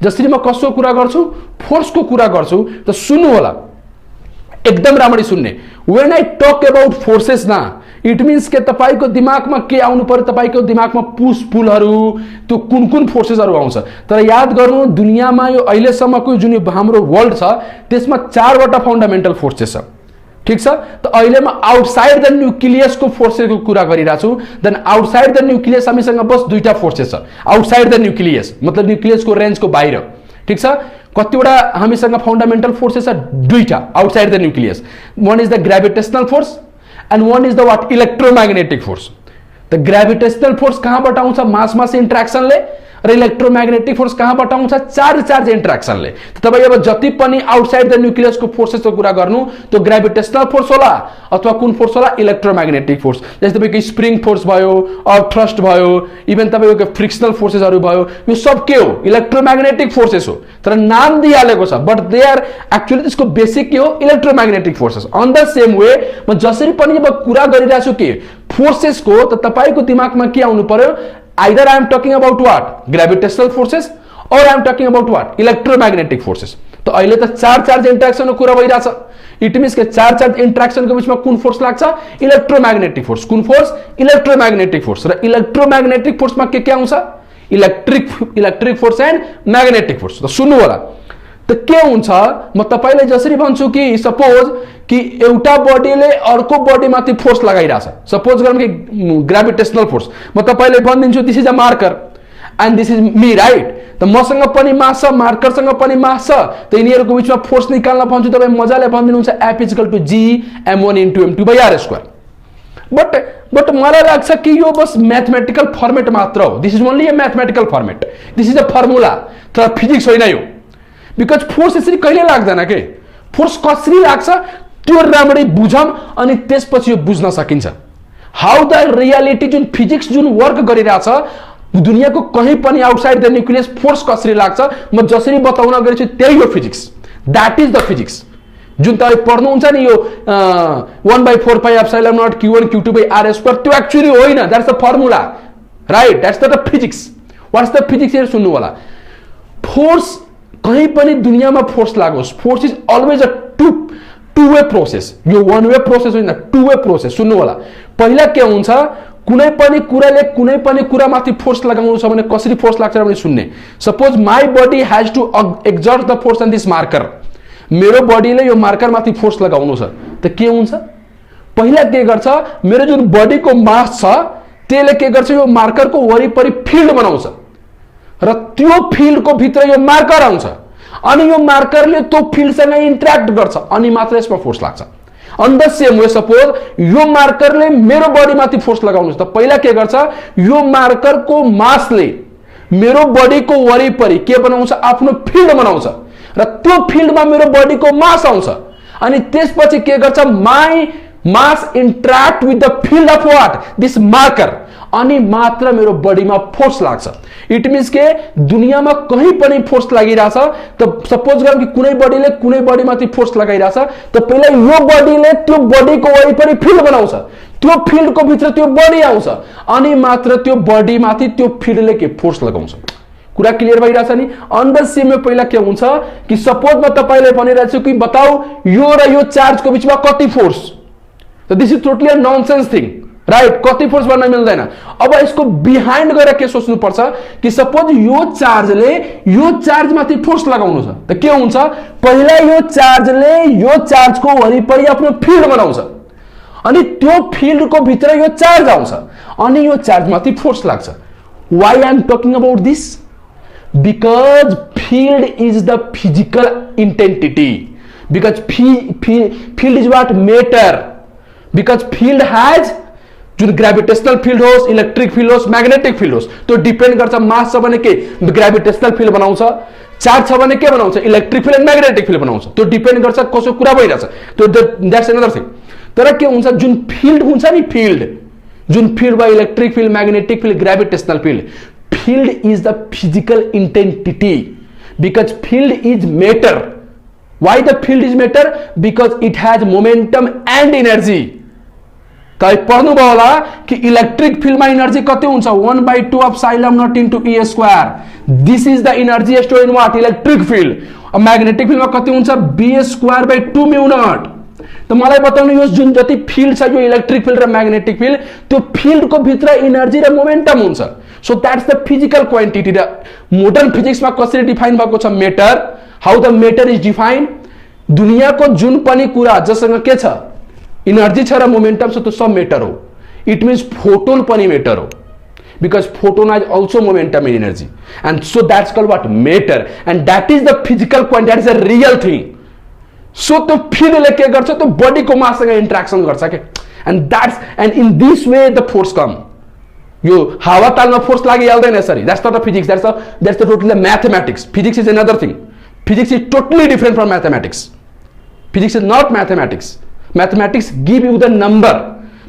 जसरी म कसको कुरा गर्छु? फोर्स को कुरा गर्छु. त सुन्नु होला एकदम राम्ररी सुन्ने. When I talk about forces ना इट मिन्स के तपाईको दिमागमा के आउनु पर्यो, तपाईको दिमागमा पुश पुलहरू त्यो कुन कुन फोर्सेसहरू आउँछ। तर याद गर्नु दुनियाँमा यो अहिलेसम्मको जुन हाम्रो वर्ल्ड छ त्यसमा 4 वटा फन्डामेन्टल फोर्सेस छ, ठीक छ। त अहिले म आउटसाइड द न्यूक्लियसको फोर्सेसको कुरा गरिरहेको छु। देन आउटसाइड द न्यूक्लियस हामीसँग बस 2टा फोर्सेस छ। आउटसाइड द न्यूक्लियस मतलब न्यूक्लियसको रेन्जको बाहिर, ठीक छ। कतिवटा हामीसँग फन्डामेन्टल फोर्सेस छ? 2टा outside the nucleus. one is the gravitational force and one is the what electromagnetic force। The gravitational force कहाँबाट आउँछ? मास इन्ट्र्याक्सनले, र इलेक्ट्रोम्याग्नेटिक फोर्स कहाँबाट आउँछ? चार्ज इन्ट्र्याक्सनले। तपाईँ अब जति पनि आउटसाइड द न्यूक्लियसको फोर्सेसको कुरा गर्नु त्यो ग्रेभिटेशनल फोर्स होला अथवा कुन फोर्स होला? Electromagnetic force. जस्तै तपाईँको स्प्रिङ फोर्स भयो, अर्थ थ्रस्ट भयो, इभन तपाईँको फ्रिक्सनल फोर्सेसहरू भयो, यो सब के हो? इलेक्ट्रोम्याग्नेटिक फोर्सेस हो। तर नाम दिइहालेको छ बट दे आर एक्चुअली त्यसको बेसिक के हो? Electromagnetic forces. On the same way म जसरी पनि अब कुरा गरिरहेको छु के फोर्सेसको, त तपाईँको दिमागमा के आउनु पर्यो? Either I am talking about what? Gravitational forces or I am talking about what? Electromagnetic forces। तो अहिले त चार्ज इन्ट्र्याक्सनको कुरा भइरहेछ। इट मिन्स के चार्ज इन्ट्र्याक्सनको बिचमा कुन फोर्स लाग्छ? Electromagnetic force. कुन फोर्स? Electromagnetic force. र इलेक्ट्रोम्याग्नेटिक फोर्समा के आउँछ? Electric force and magnetic force. त सुन्नु होला त के हुन्छ? म तपाईलाई जसरी भन्छु कि सपोज कि एउटा बडीले अर्को बडीमाथि फोर्स लगाइरहेछ, सपोज गरौँ कि ग्रेभिटेशनल फोर्स। म तपाईलाई भनिदिन्छु this is a marker and this is me, right? त मसँग पनि मास छ, मार्करसँग पनि मास छ, त यिनीहरूको बिचमा फोर्स निकाल्न भन्छु तपाईँ मजाले भनिदिनुहुन्छ F = G m1 × m2/r²। But मलाई लाग्छ कि यो बस म्याथमेटिकल फर्मेट मात्र हो। This is only a mathematical format, this is a formula, तर फिजिक्स होइन यो। बिकज फोर्स यसरी कहिले लाग्दैन के, फोर्स कसरी लाग्छ त्यो राम्ररी बुझौँ अनि त्यसपछि यो बुझ्न सकिन्छ। हाउ द रियालिटी जुन फिजिक्स जुन वर्क गरिरहेछ दुनियाँको कहीँ पनि आउटसाइड द न्यूक्लियस फोर्स कसरी लाग्छ म जसरी बताउन गएछु त्यही हो physics. That is the physics जुन तपाईँ पढ्नुहुन्छ नि यो 1/4πε0 q1 q2/r², त्यो एक्चुअली होइन, that's the formula, right? That's the physics. What's the physics here सुन्नु होला। फोर्स कहीं पनि दुनियाँमा फोर्स लागोस्, force is always a two way process. यो वन वे प्रोसेस होइन, टू वे प्रोसेस। सुन्नु होला पहिला के हुन्छ? कुनै पनि कुराले कुनै पनि कुरामाथि फोर्स लगाउनु छ भने कसरी फोर्स लाग्छ भने सुन्ने। Suppose my body has to exert the force on this marker. मेरो बडीले यो मार्करमाथि फोर्स लगाउनु छ त के हुन्छ? पहिला के गर्छ? मेरो जुन बडीको मास छ त्यसले के गर्छ? यो मार्करको वरिपरि फिल्ड बनाउँछ र त्यो फिल्डको भित्र यो मार्कर आउँछ अनि यो मार्करले त्यो फिल्डसँग इन्ट्र्याक्ट गर्छ अनि मात्र यसमा फोर्स लाग्छ। On the same way suppose यो मार्करले मेरो बडीमाथि फोर्स लगाउनु छ त पहिला के गर्छ? यो मार्करको मासले मेरो बडीको वरिपरि के बनाउँछ? आफ्नो फिल्ड बनाउँछ र त्यो फिल्डमा मेरो बडीको मास आउँछ अनि त्यसपछि के गर्छ? My mass interact with the field of what? This marker अनि मात्र मेरो बडीमा फोर्स लाग्छ। इट मिन्स के दुनियाँमा कहीँ पनि फोर्स लागिरहेछ त सपोज गरौँ कि कुनै बडीले कुनै बडीमाथि फोर्स लगाइरहेछ त पहिला यो बडीले त्यो बडीको वरिपरि फिल्ड बनाउँछ, त्यो फिल्डको भित्र त्यो बडी आउँछ अनि मात्र त्यो बडीमाथि त्यो फिल्डले के फोर्स लगाउँछ। कुरा क्लियर भइरहेछ नि? अन द सेम वे पहिला के हुन्छ कि सपोज म तपाईलाई भनिरहेको छु कि बताऊ यो र यो चार्जको बिचमा कति फोर्स? त this is totally a nonsense thing, right? कति फोर्स भन्न मिल्दैन। अब यसको बिहाइन्ड गएर के सोच्नु पर्छ कि सपोज यो चार्जले यो चार्जमाथि फोर्स लगाउनु छ त के हुन्छ? पहिला यो चार्जले यो चार्जको वरिपरि आफ्नो फिल्ड बनाउँछ अनि त्यो फिल्डको भित्र यो चार्ज आउँछ अनि यो चार्जमाथि फोर्स लाग्छ। Why I am talking about this? Because field is the physical intensity, because field is what? Matter, because field has जुन ग्रेभिटेशनल फिल्ड होस्, इलेक्ट्रिक फिल्ड होस्, म्याग्नेटिक फिल्ड होस्, त्यो डिपेन्ड गर्छ। मास छ भने के ग्रेभिटेशनल फिल्ड बनाउँछ, चार्ज छ भने के बनाउँछ? Electric field and magnetic field बनाउँछ। त्यो डिपेन्ड गर्छ कसो कुरा भइरहेछ, त्यो द्याट्स अनदर थिङ। तर के हुन्छ जुन फिल्ड हुन्छ नि, फिल्ड जुन फिल्ड भयो electric field, magnetic field, gravitational field, field is the physical intensity because field is matter. Why the field is matter? Because it has momentum and energy. तपाईँ पढ्नु भयो होला कि इलेक्ट्रिक फिल्डमा एनर्जी कति हुन्छ? 1/2 of ε0 into E²। This is the energy stored in what? Electric field. Magnetic फिल्डमा कति हुन्छ? B² by 2 μ0। त मलाई बताउनु यो जुन जति फिल्ड छ यो इलेक्ट्रिक फिल्ड र म्याग्नेटिक फिल्ड त्यो फिल्डको भित्र एनर्जी र मोमेन्टम हुन्छ so that's the physical quantity र मोडर्न फिजिक्समा कसरी डिफाइन भएको छ matter how the matter is define दुनियाँको जुन पनि कुरा जसँग के छ एनर्जी छ र मोमेन्टम छ त्यो सब मेटर हो इट मीन्स फोटोन पनि मेटर हो because photon has also momentum and energy and so that's called what matter and that is the physical quantity that is a real thing so the field le ke garcha to body ko mass सँग interaction garcha ke and in this way the force come yo hawa talma force lagi haldaina sari that's not a physics that's the totally mathematics physics is another thing physics is totally different from mathematics physics is not mathematics give you the number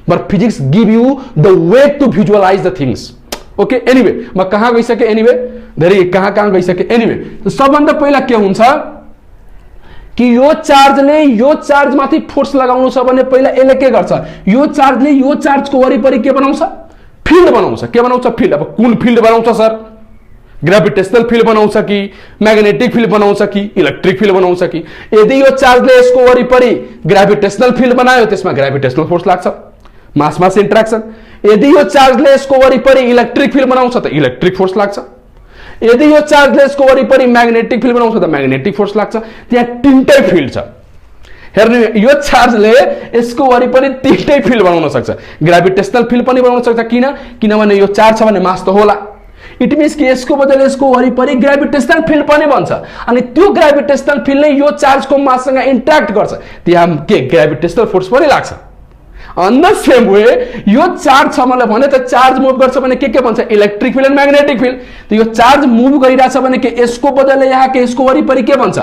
but physics give you the way to visualize the things okay anyway म कहाँ गइसके anyway धेरै कहाँ गइसके anyway तो सबभन्दा पहिला के हुन्छ कि यो चार्जले यो चार्ज माथि फोर्स लगाउनु छ भने पहिला यसले के गर्छ यो चार्जले यो चार्जको वरिपरि के बनाउँछ फिल्ड बनाउँछ के बनाउँछ फिल्ड अब कुन फिल्ड बनाउँछ सर ग्रेभिटेशनल फिल्ड बनाउँछ कि मैग्नेटिक फिल्ड बनाउँछ कि इलेक्ट्रिक फिल्ड बनाउँछ कि यदि यो चार्जले यसको वरिपरि ग्रेभिटेशनल फिल्ड बनायो त्यसमा ग्रेभिटेशनल फोर्स लाग्छ मास इंटरेक्शन यदि यो चार्जले यसको वरिपरि इलेक्ट्रिक फिल्ड बनाउँछ त इलेक्ट्रिक फोर्स लाग्छ यदि यो चार्जले यसको वरिपरि मैग्नेटिक फिल्ड बनाउँछ त मैग्नेटिक फोर्स लाग्छ त्यहाँ तीनटै फिल्ड छ हेर्नु यो चार्जले यसको वरिपरि तीनटै फिल्ड बनाउन सक्छ ग्रेभिटेशनल फिल्ड पनि बनाउन सक्छ किनभने यो चार्ज छ भने मास त होला इट मीन्स कि यसको बदले यसको वरिपरि ग्रेभिटेशनल फिल्ड पनि बन्छ अनि त्यो ग्रेभिटेशनल फिल्डले यो चार्जको माससँग इन्टरेक्ट गर्छ त्यहाँ के ग्रेभिटेशनल फोर्स पनि लाग्छ on the same way यो चार्ज छ मलाई भने त चार्ज मुभ गर्छ भने के भन्छ electric field and magnetic field त यो चार्ज मुभ गरिरहेछ भने के यसको बदले यहाँ के यसको वरिपरि के भन्छ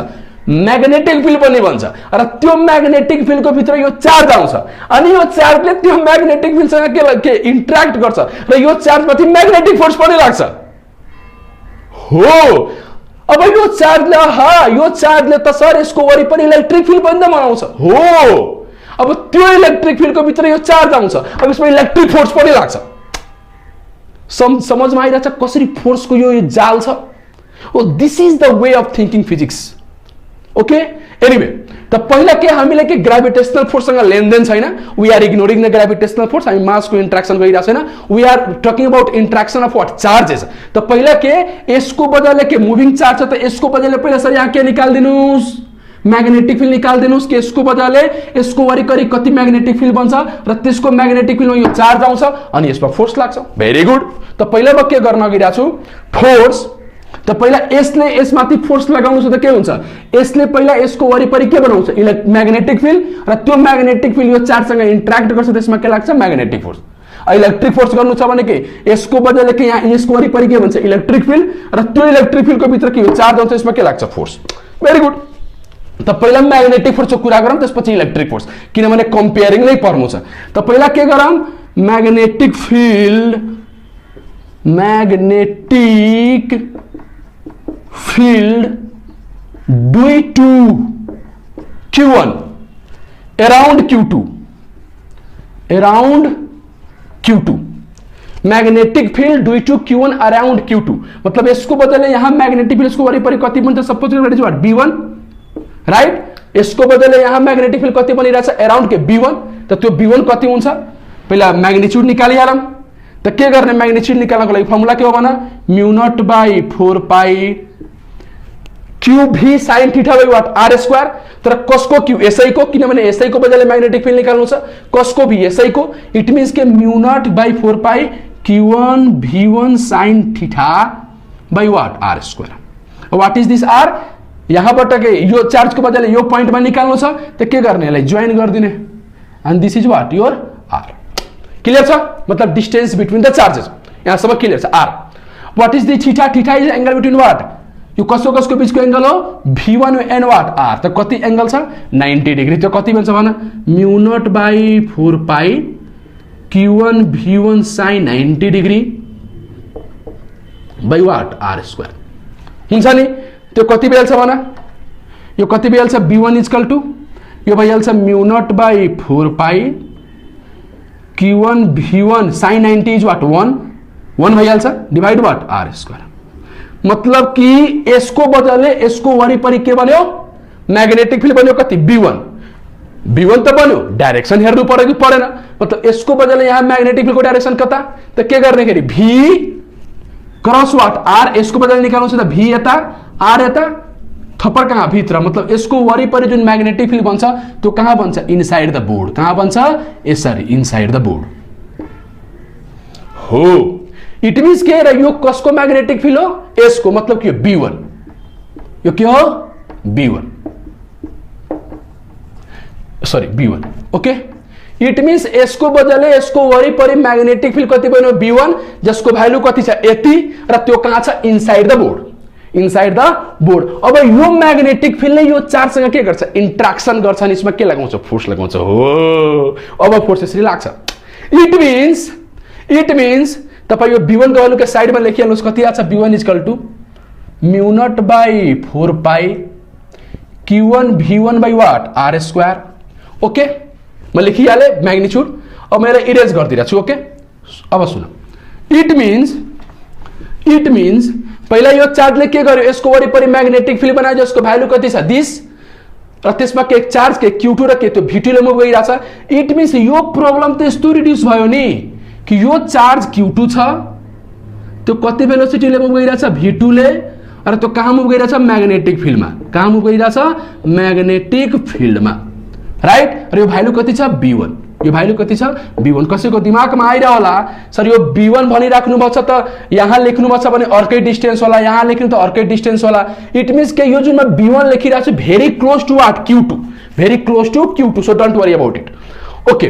म्याग्नेटिक फिल्ड पनि भन्छ र त्यो म्याग्नेटिक फिल्डको भित्र यो चार्ज आउँछ अनि यो चार्जले त्यो म्याग्नेटिक फिल्डसँग के इन्टरेक्ट गर्छ र यो चार्जमाथि म्याग्नेटिक फोर्स पनि लाग्छ हो अब यो चार्जले त सर यसको वरिपरि इलेक्ट्रिक फिल्ड पनि त बनाउँछ हो अब त्यो इलेक्ट्रिक फिल्डको भित्र यो चार्ज आउँछ अब यसमा इलेक्ट्रिक फोर्स पनि लाग्छ समझमा आइरहेछ कसरी फोर्सको यो जाल छ oh this is the way of thinking physics okay anyway त पहिला के हामीले के ग्रेभिटेशनल फोर्ससँग लेनदेन छैन we are ignoring the gravitational force हामी मासको इन्ट्र्याक्सन गरिरहेको छैन we are talking about interaction of what charges त पहिला के यसको बदले के मुभिङ चार्ज छ त यसको बदले पहिला सर यहाँ के निकाल्दिनुस् मैग्नेटिक फिल्ड निकाल्दिनुस् कि यसको बदले यसको वरिपरि कति मैग्नेटिक फिल्ड बन्छ र त्यसको मैग्नेटिक फिल्डमा यो चार्ज आउँछ अनि यसमा फोर्स लाग्छ भेरी गुड त पहिला म के गर्न गइरहेको छु फोर्स त पहिला यसले यसमाथि फोर्स लगाउनु छ त के हुन्छ यसले पहिला यसको वरिपरि के बनाउँछ मैग्नेटिक फिल्ड र त्यो मैग्नेटिक फिल्ड यो चार्जसँग इन्टरेक्ट गर्छ त्यसमा के लाग्छ मैग्नेटिक फोर्स इलेक्ट्रिक फोर्स गर्नु छ भने के यसको बदले के यहाँ यसको वरिपरि के भन्छ इलेक्ट्रिक फिल्ड र त्यो इलेक्ट्रिक फिल्डको भित्र के यो चार्ज आउँछ यसमा के लाग्छ फोर्स भेरी गुड त पहिला मैग्नेटिक फोर्सको कुरा गरौँ त्यसपछि इलेक्ट्रिक फोर्स किनभने कम्पेयरिङ नै पर्नु छ त पहिला के गरौँ magnetic field due to Q1 around Q2 magnetic field due to Q1 around Q2 मतलब इसको बदले यहाँ मैग्नेटिक फील्ड इसको वरिपरि कति बन्छ suppose that is what B1 right इसको बदले यहाँ मैग्नेटिक फील्ड कति बनिरहेछ अराउंड के B1 त त्यो B1 कति हुन्छ पहिला मैग्निट्युड निकालिहालौं त के गर्ने मैग्निट्युड निकाल्नको लागि फर्मुला के हो भने mu naught by 4 pi QV sin theta by what R square तर कसको Q SI को किनभने SI को बदले मैग्नेटिक फील्ड निकाल्नु छ कसको भी SI को इट मीन्स के mu naught by 4 pi Q1 V1 sin theta by what R square what is this R यहाँबाट के यो चार्ज को बदले यो पॉइंट मा निकाल्नु छ त के गर्ने यसलाई जोइन गर्दिने and this is what your R clear छ मतलब डिस्टेंस बिट्विन द चार्जेस यहाँ सब क्लियर छ R what is the theta theta is angle between what यो कसको बीचको एंगल हो V1 एन्ड व्हाट R त कति एंगल छ 90 डिग्री त कति बन्छ भने mu naught by 4 pi Q1 V1 sin 90 degree by what R square हुन्छ नि त्यो कति भइहाल्छ भने यो कति भइहाल्छ B1 इक्वल टु यो भइहाल्छ mu naught by 4 pi Q1 V1 sin 90 is what 1 भइहाल्छ डिवाइड व्हाट R स्क्वायर मतलब कि यसको बदले यसको वरिपरि के बन्यो मैग्नेटिक फील्ड बन्यो कति B1 V1 त बन्यो, डाइरेक्सन हेर्नु पर्यो कि परेन? मतलब यसको बदले यहाँ म्याग्नेटिक फिल्डको डाइरेक्सन कता? त के गर्नेखेरि V क्रस वाट R, यसको बदले निकाल्नु छ त V यता R यता, थप्पड कहाँ? भित्र। मतलब यसको वरिपरि जुन म्याग्नेटिक फिल्ड बन्छ त्यो कहाँ बन्छ? Inside the board. कहाँ बन्छ? यसरी इनसाइड द बोर्ड हो। इट मीन्स के र यो कसको म्याग्नेटिक फिल्ड हो? यसको। मतलब के हो? B1। यो के हो? B1 sorry B1। Okay, it means यसको बदले यसको वरिपरि म्याग्नेटिक फिल्ड कति बन्यो? B1, जसको भ्यालु कति छ? यति, र त्यो कहाँ छ? Inside the board. Inside the board. अब यो म्याग्नेटिक फिल्डले यो चार्जसँग के गर्छ? इन्ट्राक्सन गर्छ अनि यसमा के लगाउँछ? फोर्स लगाउँछ हो। अब फोर्स यसरी लाग्छ। इट मीन्स तपाईं यो B1 को भ्यालु के साइडमा लेखिहाल्नुस्। कति आछ? B1 equal to mu naught by 4 pi Q1 V1 by what? R square. Okay, मैं लेखिहाले मैग्नीट्यूड। अब मैं इरेज गरिदिरहेको छु। ओके, अब सुन। इट मीन्स पहिला यो चार्जले के गर्यो? यसको वरिपरि म्याग्नेटिक फिल्ड बनायो जसको भ्यालु कति छ? 10, र त्यसमा के चार्ज के Q2 र के त्यो V2 ले मुभ गरिरहेछ। इट मीन्स यो प्रब्लम त यस्तो रिड्युस भयो नि कि यो चार्ज Q2 छ, त्यो कति भेलोसिटीले मुभ गरिरहेछ? V2 ले, र त्यो कहाँ मुभ गरिरहेछ? म्याग्नेटिक फिल्डमा। कहाँ मुभ गरिरहेछ? म्याग्नेटिक फिल्डमा, राइट। र यो भ्यालु कति छ? B1। यो भ्यालु कति छ? B1। कसैको दिमागमा आइरह होला, सर यो B1 भनिराख्नु भएको छ त यहाँ लेख्नु भएको छ भने अर्कै डिस्टेन्स होला, यहाँ लेख्नु त अर्कै डिस्टेन्स होला। इट मीन्स के यो जुन म B1 लेखिरहेको छु very close to what? Q2, very close to Q2। So don't worry about it. Okay,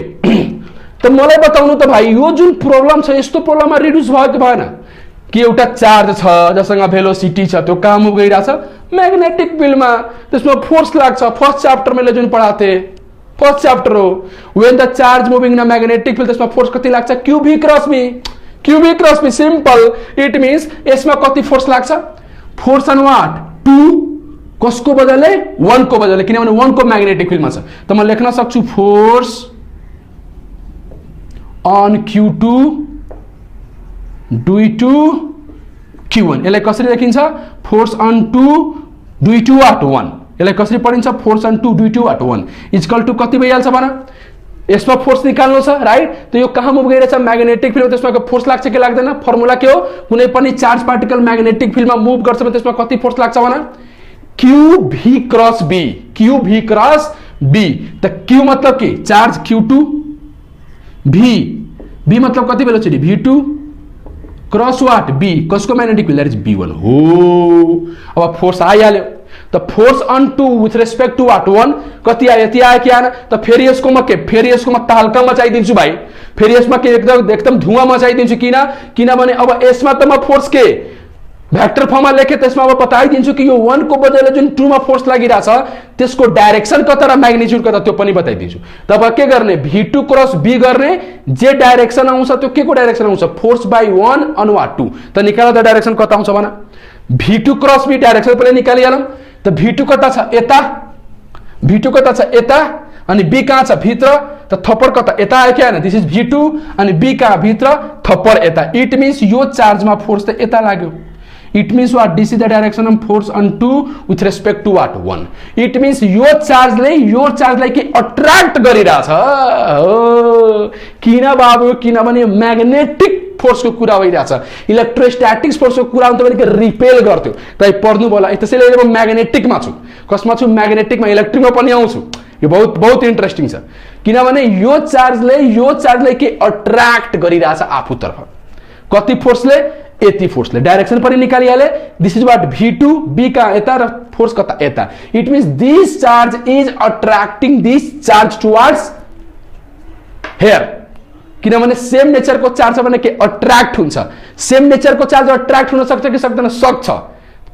त मलाई बताउनु त भाइ, यो जुन प्रब्लम छ यस्तो प्रब्लममा रिड्युस भयो कि भएन? कि एउटा चार्ज छ जसँग भेलोसिटी छ, त्यो कहाँ मुभ गरिरहेछ? म्याग्नेटिक फिल्डमा। त्यसमा फोर्स लाग्छ। फर्स्ट च्याप्टर मैले जुन पढाएको थिएँ, फर्स्ट च्याप्टर हो, when the charge moving in magnetic field, त्यसमा फोर्स कति लाग्छ? QV cross B। QV cross B, simple. It means यसमा कति फोर्स लाग्छ? Force on what? 2, कसको बदले? 1 को बदले, किनभने 1 को म्याग्नेटिक फिल्डमा छ। त म लेख्न सक्छु force on Q2 due to Q1। यसलाई कसरी लेखिन्छ? Force on 2 due to what? 1। यसलाई कसरी पढिन्छ? Force on 2 due to what? 1 equal to कति भइहाल्छ भन? यसमा फोर्स निकाल्नु छ, राइट। त यो कहाँ मुभ गरिरहेछ? Magnetic field. त्यसमा फोर्स लाग्छ कि लाग्दैन? फर्मुला के हो? कुनै पनि चार्ज पार्टिकल म्याग्नेटिक फिल्डमा मुभ गर्छ भने त्यसमा कति फोर्स लाग्छ भन? QV cross B। QV cross B। त Q मतलब के? चार्ज Q2, B मतलब कति velocity? V2 cross what? B, कसको magnetic field? That is B1 हो। अब फोर्स आइहाल्यो। त force on 2 with respect to what? 1। कति आयो? यति आयो कि आएन? त फेरि यसको म के? फेरि यसको म तहल्का मचाइदिन्छु भाइ। फेरि यसमा के एकदम धुवां मचाइदिन्छु। किनभने अब यसमा त म फोर्स के भेक्टर फर्ममा लेखे, त्यसमा अब बताइदिन्छु कि यो 1 को बदले जुन 2 मा फोर्स लागिरहेछ त्यसको डाइरेक्सन कता र म्याग्निट्युड कता त्यो पनि बताइदिन्छु। तब के गर्ने? V2 क्रस B गर्ने, जे डाइरेक्सन आउँछ त्यो के को डाइरेक्सन आउँछ? Force by 1 on what 2। त निकाल त डाइरेक्सन कता आउँछ भन? V2 क्रस B डाइरेक्सन पहिले निकालिहालौं। त V2 कता छ? यता। V2 कता छ? यता, अनि B कहाँ छ? भित्र। त थप्पड कता? यता आयो कि आएन? दिस इज V2 अनि B कहाँ? भित्र, थप्पड यता। इट मीन्स यो चार्जमा फोर्स त यता लाग्यो। It means what? This is the direction of force on 2 with respect to what? 1. It means यो चार्जलाई के अट्र्याक्ट गरिरहेछ हो। किन बाबु? किनभने म्याग्नेटिक फोर्सको कुरा भइरहेछ। इलेक्ट्रोस्ट्याटिक्स फोर्सको कुरा हुन्छ भने के रिपेल गर्थ्यो। तै पढ्नु होला। त्यसैले म म्याग्नेटिकमा छु। कसमा छु? म्याग्नेटिकमा। इलेक्ट्रिकमा पनि आउँछु। यो बहुत इन्ट्रेस्टिङ छ। किनभने यो चार्जले के अट्र्याक्ट गरिरहेछ आफूतर्फ। कति फोर्सले? यति फोर्सले। डाइरेक्सन पनि निकालिहाले। This is what? V2, B का यता र फोर्स कता? यता। It means this charge is attracting this charge towards here. किनभने सेम नेचरको चार्ज भने के अट्र्याक्ट हुन्छ। सेम नेचरको चार्ज अट्र्याक्ट हुन सक्छ कि सक्दैन? सक्छ।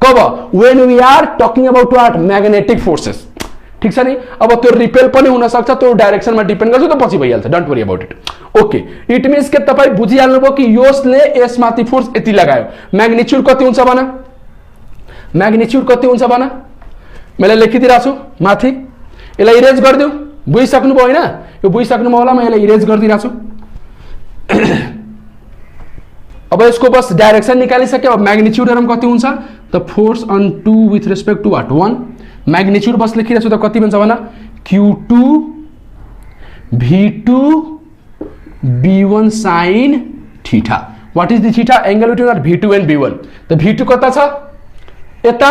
कब? When we are talking about what? Magnetic forces. ठीक छ नि? अब त्यो रिपेल पनि हुन सक्छ, त्यो डाइरेक्सनमा डिपेन्ड गर्छ, त्यो पछि भइहाल्छ। Don't worry about it. Okay, it means के तपाई बुझिहाल्नुभयो कि यसले यसमाथि फोर्स यति लगायो। म्याग्निट्युड कति हुन्छ भन? म्याग्निट्युड कति हुन्छ भन? मैले लेखिदिरहेको छु माथि। यसलाई इरेज गरिदिऊ। बुझिसक्नुभयो हैन? यो बुझिसक्नुभयो होला। म यसलाई इरेज गरिदिरहेको छु। अब यसको बस डाइरेक्सन निकालिसके। अब म्याग्निट्युड हेरौँ कति हुन्छ। त force on 2 with respect to what? 1। Magnitude बस लेखिरहेको छु त कति भन्छ भन? Q2 V2 B1 sin theta. What is the theta? Angle between V2 and B1। तो V2 कता छ यता,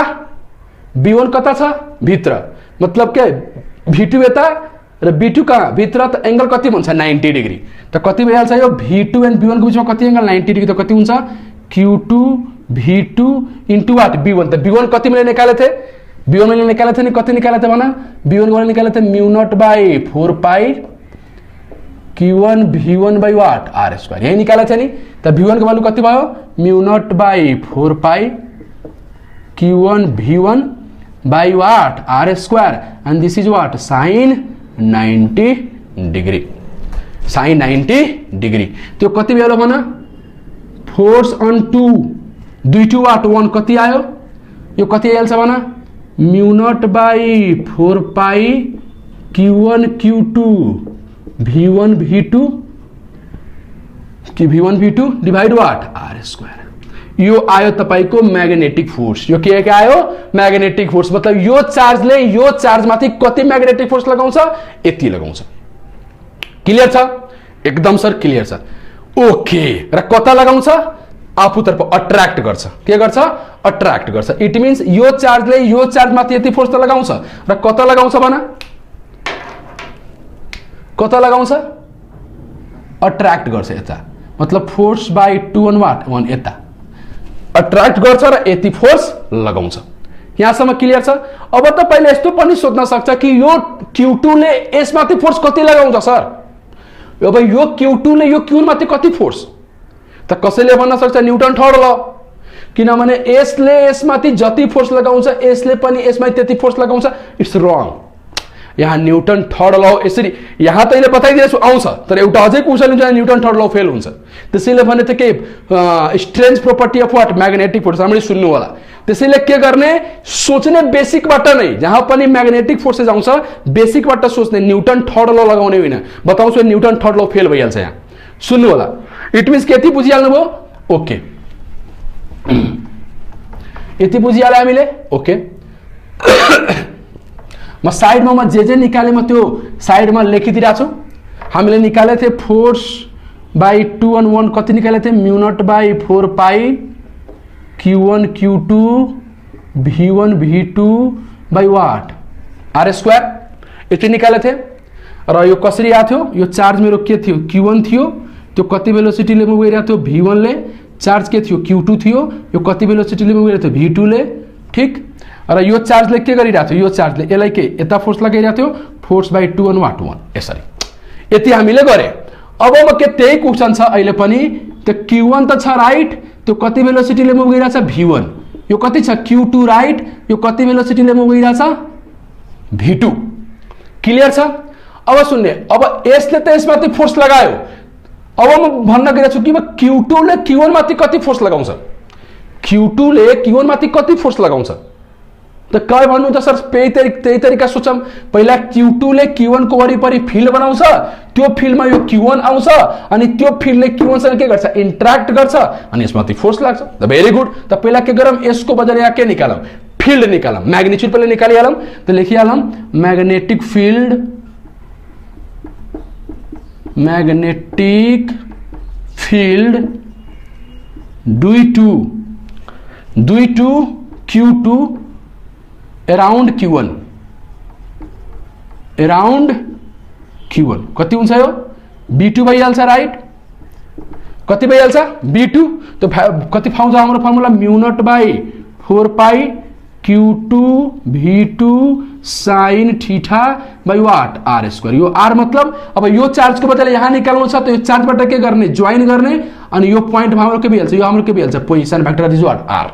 B1 कता छ भित्र, मतलब के V2 यता र B2 कहाँ भित्र, त एंगल कति हुन्छ 90 डिग्री। त कति भइहाल्छ यो V2 एंड B1 को बीचमा कति एंगल 90 डिग्री, त कति हुन्छ Q2 V2 into what B1। त B1 कति मैले निकाले थे, B1 मैले निकाले थे नि, कति निकाले थे भन, B1 को निकाले थे mu naught by 4 pi Q1 V1 by what R square, यही निकाले थे नि। त V1 को वैल्यू कति भयो mu naught by 4 pi Q1 V1 by what R square, and this is what sine 90 degree, sine 90 degree. त्यो कति भयो भन, फोर्स अन 2 2 वाट 1 कति आयो, यो कति आइहाल्छ भन mu naught by 4 pi Q1 Q2 V1 V2 कि V1 V2 divide what R square. यो आयो तपाईको मैग्नेटिक फोर्स। यो के आयो मैग्नेटिक फोर्स, मतलब यो चार्जले यो चार्ज माथि कति मैग्नेटिक फोर्स लगाउँछ, यति लगाउँछ। क्लियर छ? एकदम सर क्लियर छ। ओके, र कता लगाउँछ आफूतर्फ अट्र्याक्ट गर्छ। के गर्छ? अट्र्याक्ट गर्छ। इट मीन्स यो चार्जले यो चार्ज माथि यति फोर्स त लगाउँछ, र कता लगाउँछ भन, कता लगाउँछ अट्र्याक्ट गर्छ यता, मतलब फोर्स बाई 2 on वाट 1 यता अट्र्याक्ट गर्छ र यति फोर्स लगाउँछ। यहाँसम्म क्लियर छ? अब तपाईले यस्तो पनि सोध्न सक्छ कि यो Q2 ले यसमाथि फोर्स कति लगाउँछ सर, अब यो Q2 ले यो Q1 माथि कति फोर्स, त कसैले भन्न सक्छ न्यूटन थर्ड ल, किनभने यसले यसमाथि जति फोर्स लगाउँछ यसले पनि यसमाथि त्यति फोर्स लगाउँछ। इट्स रङ। यहाँ न्यूटन थर्ड ल यसरी यहाँ तैँले बताइदिएछु आउँछ, तर एउटा अझै क्वेसन हुन्छ न्यूटन थर्ड ल फेल हुन्छ। त्यसैले भने त के strength property of what magnetic force हामीले सुन्नु होला। त्यसैले के गर्ने, सोच्ने बेसिकबाट नै, जहाँ पनि मैग्नेटिक फोर्सेस आउँछ बेसिकबाट सोच्ने, न्यूटन थर्ड ल लगाउने होइन। बताउँछु न्यूटन थर्ड ल फेल भइहाल्छ यहाँ, सुन्नु होला। इट मीन्स के यति बुझिहाल्नु भयो? ओके, यति बुझिहाल्यो हामीले। ओके, म साइडमा म जे निकाले म त्यो साइडमा लेखिदिरहेको छु। हामीले निकाले थे फोर्स बाई 2 on 1 कति निकाले थे mu naught by 4 pi Q1 Q2 V1 V2 by what R square, यति निकाले थे। र यो कसरी आएको थियो, यो चार्ज मेरो के थियो Q1 थियो, त्यो कति भेलोसिटीले मुभ गरिरहेको थियो V1 ले, चार्ज के थियो Q2 थियो, यो कति भेलोसिटीले मुभ गरिरहेको थियो V2 ले, ठीक। र यो चार्जले के गरिरहेको थियो, यो चार्जले यसलाई के यता फोर्स लगाइरहेको थियो, फोर्स बाई 2 on वाट 1 यसरी, यति हामीले गरे। अब म के त्यही क्वेसन छ अहिले पनि, त्यो Q1 त छ राइट, त्यो कति भेलोसिटीले मुभ गरिरहेछ V1, यो कति छ Q2 राइट, यो कति भेलोसिटीले मुभ गरिरहेछ V2। क्लियर छ? अब सुन्ने, अब यसले त यसमाथि फोर्स लगायो, अब म भन्न गइरहेको छु कि Q2 ले Q1 माथि कति फोर्स लगाउँछ, Q2 ले Q1 माथि कति फोर्स लगाउँछ। त काय भन्नुहुन्छ सर, त्यही तरिका सोचम। पहिला Q2 ले Q1 को वरिपरि फिल्ड बनाउँछ, त्यो फिल्डमा यो Q1 आउँछ, अनि त्यो फिल्डले Q1 सँग के गर्छ, इन्ट्र्याक्ट गर्छ, अनि यसमाथि फोर्स लाग्छ। त भेरी गुड। त पहिला के गरम, यसको बदला यहाँ के निकालम, फिल्ड निकालम, मैग्नीट्यूड पहिले निकालिहालम। त लेखिहालम magnetic field, magnetic field due to Q2 around Q1, around Q1 कति हुन्छ यो B2 भइहाल्छ राइट, कति भइहाल्छ B2। तो कति पाउँछ हाम्रो formula mu naught by 4 pi Q2 V2 sine theta by what R square. यो आर मतलब अब यो चार्ज को बदला यहाँ निकाल्नु छ, तो यो चार्जबाट के गर्ने, ज्वाइन गर्ने, अनि यो पोइन्ट हाम्रो के भइहाल्छ, यो हाम्रो के भइहाल्छ position vector this what R.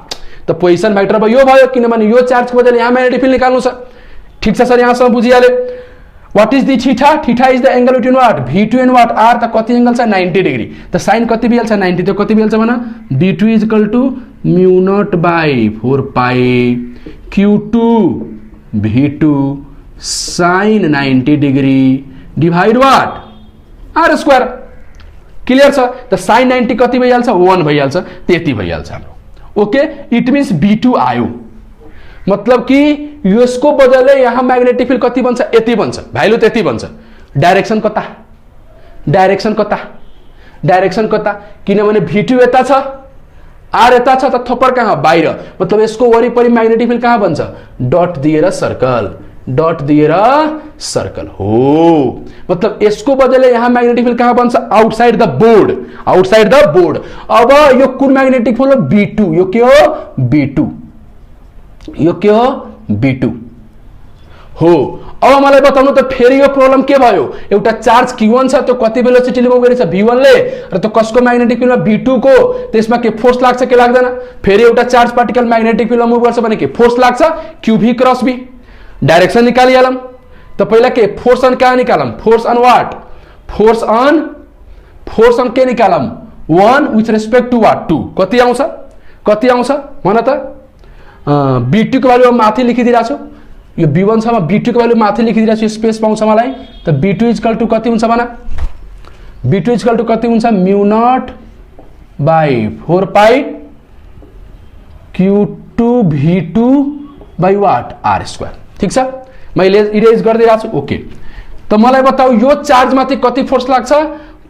त पोजिसन भेक्टर अब यो भयो, किनभने यो चार्ज को बदला यहाँ मैग्नेटिक फील्ड निकाल्नु छ। ठीक छ सर, यहाँसम्म बुझिहाले। What is the theta, theta is the angle between what V2 and what R. त कति एंगल छ 90 डिग्री, त साइन कति भइहाल्छ 90, त कति भइहाल्छ भन B2 is equal to mu naught by 4 pi Q2 V2 sine 90 degree divide what R square. Clear छ? त साइन 90 कति भइहाल्छ 1 भइहाल्छ, त्यति भइहाल्छ हाम्रो। ओके, इट मीन्स B2 आयो, मतलब कि यसको बदलले यहाँ मैग्नेटिक फील्ड कति बन्छ, यति बन्छ, भ्यालु त्यति बन्छ, डाइरेक्सन कता डाइरेक्सन कता डाइरेक्सन कता किनभने V2 यता छ आर यता छ त थप्पर कहाँ बाहिर मतलब यसको वरिपरि म्याग्नेटिक फिल्ड कहाँ बन्छ डट दिएर सर्कल हो मतलब यसको बदले यहाँ म्याग्नेटिक फिल्ड कहाँ बन्छ आउटसाइड द बोर्ड अब यो कुन म्याग्नेटिक फिल्ड हो B2 यो के हो B2 हो अब मलाई बताउनु त फेरि यो प्रब्लम के भयो एउटा चार्ज Q1 छ त्यो कति भेलोसिटीले मुभ गरिन्छ V1 ले र त्यो कसको म्याग्नेटिक फिल्डमा B2 को त्यसमा के फोर्स लाग्छ के लाग्दैन फेरि एउटा चार्ज पार्टिकल म्याग्नेटिक फिल्डमा मुभ गर्छ भने के फोर्स लाग्छ QV क्रस B डाइरेक्सन निकालिहालौं त पहिला के फोर्स अन कहाँ निकालौं force on what force on के निकालौं 1 विथ रेस्पेक्ट टु व्हाट 2 कति आउँछ भन त B2 को भ्यालु माथि लेखिदिराछु यो B1 छ म B2 को भ्यालु माथि लेखिदिराछु स्पेस पाउँछ मलाई त B2 इक्वल टु कति हुन्छ भन B2 इक्वल टु कति हुन्छ म्यु नट बाइ 4 पाइ Q2 V2 by what R square ठीक छ मैले इरेज गर्दिराछु ओके त मलाई बताऊ यो चार्ज माथि कति फोर्स लाग्छ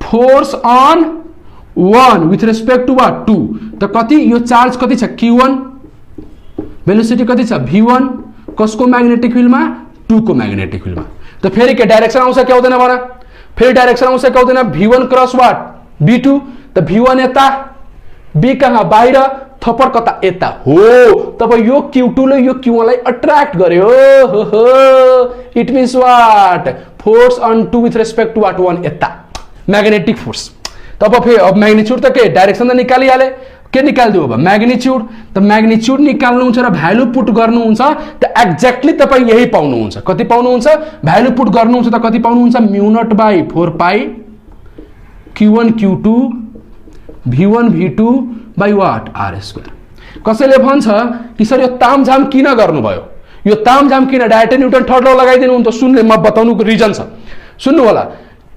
force on 1 with respect to what 2 त कति यो चार्ज कति छ Q1 भेलोसिटी कति छ V1 कसको म्याग्नेटिक फिल्डमा 2 को म्याग्नेटिक फिल्डमा त फेरि के डाइरेक्सन आउँछ कि आउँदैन भन फेरि डाइरेक्सन आउँछ कि आउँदैन V1 क्रस व्हाट B2 त V1 यता B कहाँ बाहिर थप्पर कता यता हो तब यो Q2 ले यो Q1 लाई अट्र्याक्ट गर्यो हो it means what force on 2 with respect to what 1 यता म्याग्नेटिक फोर्स तब फेरि अब म्याग्निट्युड त के डाइरेक्सन त निकालिहाले के निकाल्दियो अब म्याग्निट्युड त म्याग्निट्युड निकाल्नुहुन्छ र भ्यालु पुट गर्नुहुन्छ त एक्ज्याक्टली तपाई यही पाउनुहुन्छ कति पाउनुहुन्छ भ्यालु पुट गर्नुहुन्छ त कति पाउनुहुन्छ म्यु नट बाइ 4 पाइ Q1 Q2 V1 V2 by what R square कसैले भन्छ कि सर यो तामझाम किन गर्नुभयो यो तामझाम किन डायरेक्ट न्युटन थर्ड ल लगाइदिनु हुन्छ सुन्ने म बताउनुको रिजन छ सुन्नु होला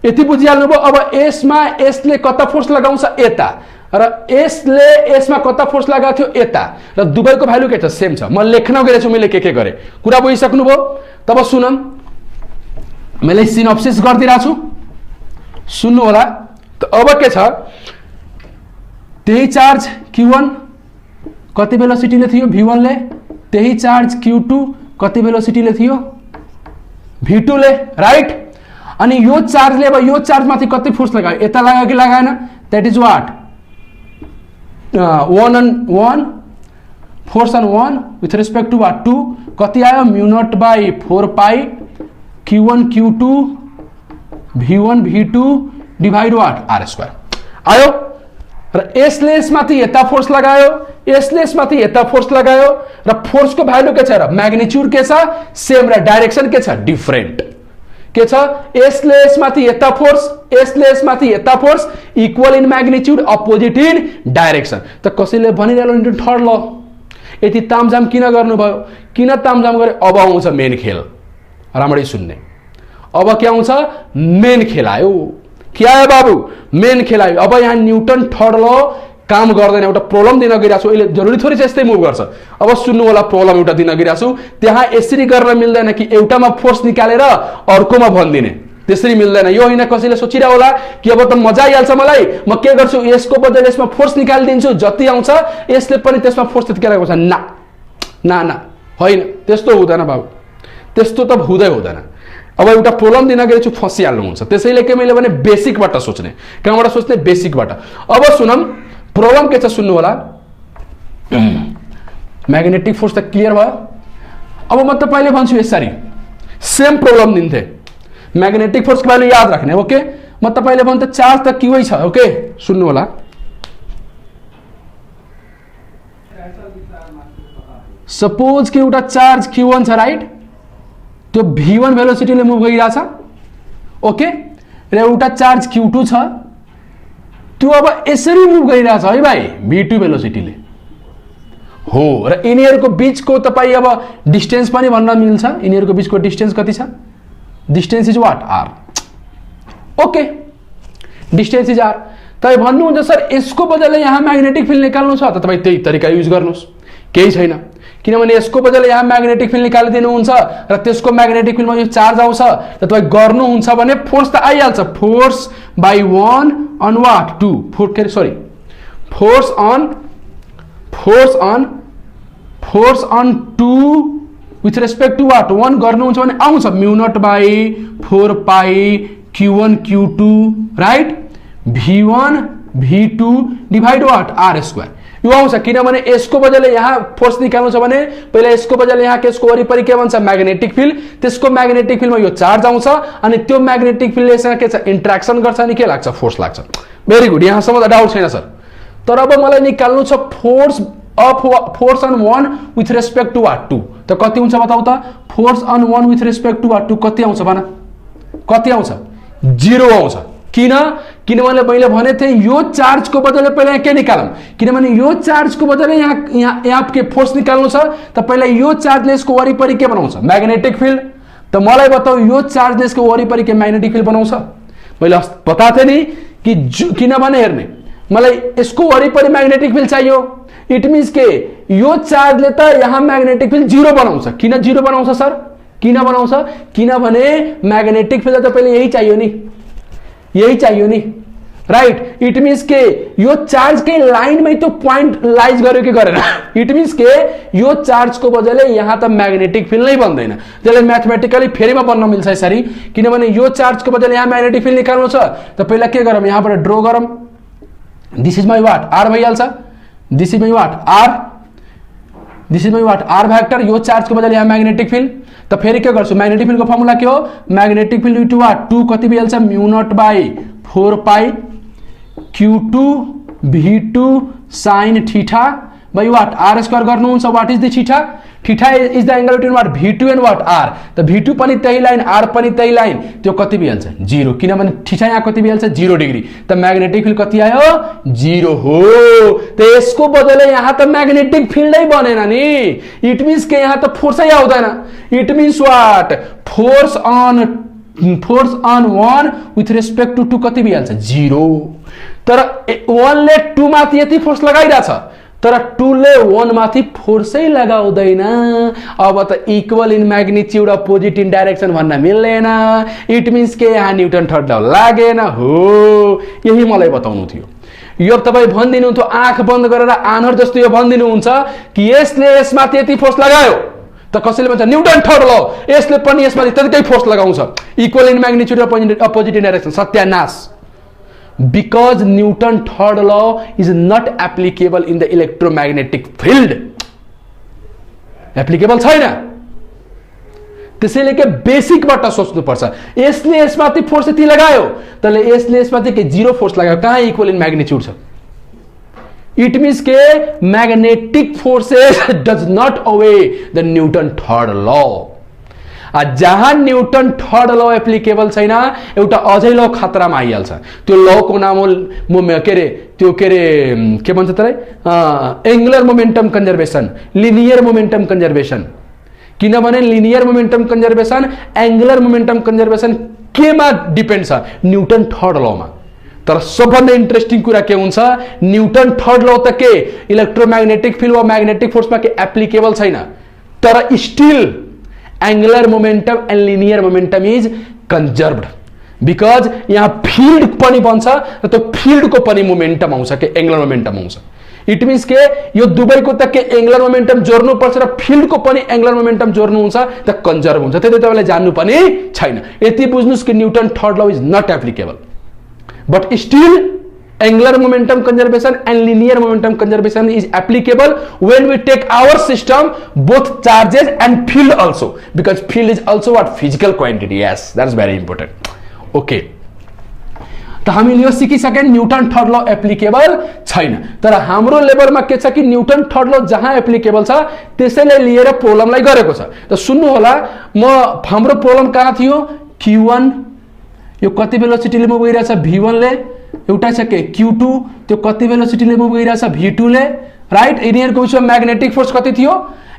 यति बुझिहाल्नु भयो अब यसमा यसले कता फोर्स लगाउँछ यता र यसले यसमा कता फोर्स लगाएको थियो यता र दुवैको भ्यालु के छ सेम छ म लेख्न गएछु मैले के गरे कुरा बुझिसक्नु भयो तब सुनम मैले सिनोप्सिस गर्दिराछु सुन्नु होला त अब के छ त्यही चार्ज Q1 कति भेलोसिटीले थियो V1 ले त्यही चार्ज Q2 कति भेलोसिटीले थियो V2 ले राइट अनि यो चार्जले अब यो चार्ज माथि कति फोर्स लगायो यता लगायो कि लगाएन that is what 1 on 1 force on 1 with respect to what 2 कति आयो म्यु नट बाइ 4 पाइ Q1 Q2 V1 V2 divide what R square आयो र यसले यसमाथि यता फोर्स लगायो यसले यसमाथि यता फोर्स लगायो र फोर्स को भ्यालु के छ र म्याग्निट्युड के छ सेम र डाइरेक्सन के छ डिफरेंट के छ यसले यसमाथि यता फोर्स यसले यसमाथि यता force equal in magnitude opposite in direction त कसैले भनिरहनु न्युटन थर्ड ल यति तामझाम किन गर्नुभयो किन तामझाम गरे अब आउँछ मेन खेल राम्ररी सुन्ने अब के आउँछ मेन खेल आयो के आयो बाबु मेन खेल आयो अब यहाँ न्युटन थर्ड ल काम गर्दैन एउटा प्रब्लम दिन गइराछु अहिले जरुरी थोरै छ यस्तै मुभ गर्छ अब सुन्नु होला प्रब्लम एउटा दिन गइराछु त्यहाँ यसरी गर्न मिल्दैन कि एउटामा फोर्स निकालेर अर्कोमा भन्दिने त्यसरी मिल्दैन यो हैन कसैले सोचिरा होला कि अब त मजा आइहाल्छ मलाई म के गर्छु यसको बदले यसमा फोर्स निकालिदिन्छु जति आउँछ यसले पनि त्यसमा फोर्स त्यति लगाएको छ ना हैन त्यस्तो हुँदैन बाबु त्यस्तो त हुँदैन अब एउटा प्रब्लम दिन गएछु फसिहाल्नु हुन्छ त्यसैले के मैले भने बेसिकबाट सोच्ने कहाँबाट सोच्ने बेसिकबाट अब सुनम प्रब्लम के छ सुन्नु होला म्याग्नेटिक फोर्स त क्लियर भयो अब म तपाईले भन्छु यसरी सेम प्रब्लम दिन्थे म्याग्नेटिक फोर्स को भ्यालु याद राख्ने ओके म तपाईले भन्थे चार्ज त क्युै छ ओके सुन्नु होला सपोज कि एउटा चार्ज Q1 छ राइट त्यो V1 भेलोसिटीले मुभ गरिरहेछ ओके र एउटा चार्ज Q2 छ त्यो अब यसरी मुभ गरिरहेछ है भाइ V2 भेलोसिटीले हो र यिनीहरुको बीचको तपाई अब डिस्टेन्स पनि भन्न मिल्छ यिनीहरुको बीचको डिस्टेन्स कति छ distance is what R okay distance is R तपाई भन्नुहुन्छ सर यसको बदले यहाँ म्याग्नेटिक फिल्ड निकाल्नु छ त तपाई त्यही तरिका युज गर्नुस् केही छैन किनभने यसको बदले यहाँ म्याग्नेटिक फिल्ड निकालिदिनुहुन्छ र त्यसको म्याग्नेटिक फिल्डमा यो चार्ज आउँछ त तपाईँ गर्नुहुन्छ भने फोर्स त आइहाल्छ force by 1 on what 2 force on 2 with respect to what 1 गर्नुहुन्छ भने आउँछ mu naught by 4 pi q1 q2 right v1 v2 divide what R square यो आउँछ किनभने यसको बदले यहाँ फोर्स निकाल्नु छ भने पहिला यसको बदले यहाँ यसको वरिपरि के भन्छ म्याग्नेटिक फिल्ड त्यसको म्याग्नेटिक फिल्डमा यो चार्ज आउँछ अनि त्यो म्याग्नेटिक फिल्डले के छ इन्ट्र्याक्सन गर्छ अनि के लाग्छ फोर्स लाग्छ भेरी गुड यहाँसम्म त डाउट छैन सर तर अब मलाई निकाल्नु छ force on 1 with respect to what 2 त कति हुन्छ बताउ त force on 1 with respect to what 2 कति आउँछ भन कति आउँछ 0 आउँछ किनभने मैले भने थिएँ यो चार्जको बदले पहिला के निकालौँ किनभने यो चार्जको बदले यहाँ के फोर्स निकाल्नु छ त पहिला यो चार्जले यसको वरिपरि के बनाउँछ म्याग्नेटिक फिल्ड त मलाई बताऊ यो चार्जले यसको वरिपरि के म्याग्नेटिक फिल्ड बनाउँछ मैले बताएको थिएँ नि कि किनभने हेर्ने मलाई यसको वरिपरि म्याग्नेटिक फिल्ड चाहियो इट मिन्स के यो चार्जले त यहाँ म्याग्नेटिक फिल्ड 0 बनाउँछ किन 0 बनाउँछ सर किन बनाउँछ किनभने म्याग्नेटिक फिल्ड त पहिले यही चाहियो नि राइट इट मिन्स के यो चार्ज के लाइनमै त्यो पोइन्ट लाइज गर्यो कि गरेन इट मिन्स के यो चार्जको बदले यहाँ त म्याग्नेटिक फिल्ड नै बन्दैन त्यसले म्याथमेटिकली फेरिमा बन्न मिल्छ यसरी किनभने यो चार्जको बदले यहाँ म्याग्नेटिक फिल्ड निकाल्नु छ त पहिला के गरौँ यहाँबाट ड्र गरौँ this is my what R भइहाल्छ this is my what R vector यो चार्जको बदले यहाँ म्याग्नेटिक फिल्ड त फेरि के गर्छु म्याग्नेटिक फिल्डको फर्मुला के हो म्याग्नेटिक फिल्ड इन्टु वाट 2 कति भइहाल्छ mu naught by 4 pi q2 v2 sin theta by what R square गर्नुहुन्छ what is the theta is the angle between what v2 and what r त v2 पनि त्यही line r पनि त्यही line त्यो कति भइहाल्छ 0 किनभने थीटा यहाँ कति भइहाल्छ 0 डिग्री त म्याग्नेटिक फिल्ड कति आयो 0 हो त यसको बदले यहाँ त म्याग्नेटिक फिल्डै बनेन नि इट मिन्स के यहाँ त फोर्सै आउँदैन it means what force on 1 with respect to 2 कति भइहाल्छ 0 तर 1 ले 2 माथि यति फोर्स लगाइरहेछ तर 2 ले 1 माथि फोर्सै लगाउँदैन अब त equal in magnitude opposite in direction भन्न मिल्दैन इट मिन्स के यहाँ न्युटन थर्ड ल लागेन हो यही मलाई बताउनु थियो यो तपाईँ भनिदिनु थियो आँख बन्द गरेर आनर जस्तो यो भनिदिनु हुन्छ कि यसले यसमाथि यति फोर्स लगायो त कसैले भन्छ न्युटन थर्ड ल यसले पनि यसमाथि त्यतिकै फोर्स लगाउँछ equal in magnitude opposite in direction सत्यानाश because Newton third law is not applicable in the electromagnetic field applicable छैन त्यसैले के बेसिकबाट सोच्नु पर्छ यसले यसमाथि फोर्स यति लगायो तले यसले यसमाथि के 0 फोर्स लगायो कहाँ इक्वल इन म्याग्निट्युड छ इट मिन्स के magnetic forces does not obey the Newton third law जहाँ न्यूटन थर्ड लॉ एप्लिकेबल छैन एउटा अझै लॉ खतरामा आइहाल्छ त्यो लॉको नाम हो के भन्छ त्यसलाई angular momentum conservation linear momentum conservation किनभने linear momentum conservation angular momentum conservation केमा डिपेन्ड छ न्यूटन थर्ड लॉमा तर सबभन्दा इन्ट्रेस्टिङ कुरा के हुन्छ न्यूटन थर्ड लॉ त के इलेक्ट्रोम्याग्नेटिक फिल्ड वा म्याग्नेटिक फोर्समा के एप्लिकेबल छैन तर still angular momentum and linear momentum is conserved because यहाँ field पनि बन्छ र त्यो field को पनि momentum आउँछ के angular momentum आउँछ it means के यो दुवैको त के angular momentum जोड्नु पर्छ र field को पनि angular momentum जोड्नु हुन्छ त conserve हुन्छ त्यति तपाईले जान्नु पनि छैन यति बुझ्नुस् कि Newton third law is not applicable but still angular momentum conservation and linear momentum conservation is applicable when we take our system both charges and field also because field is also what physical quantity yes that's very important okay त हामीले यो सिकिसक्यौं Newton third law applicable छैन तर हाम्रो लेभलमा के छ कि न्यूटन थर्ड लॉ जहाँ एप्लिकेबल छ त्यसैले लिएर प्रब्लमलाई गरेको छ त सुन्नु होला हाम्रो प्रब्लम कहाँ थियो q1 यो कति भेलोसिटीले मुभ गरिरहेछ v1 ले एउटा छ के q2 त्यो कति भेलोसिटीले मुभ गरिरहेछ v2 ले राइट यिनीहरूको बिचमा म्याग्नेटिक फोर्स कति थियो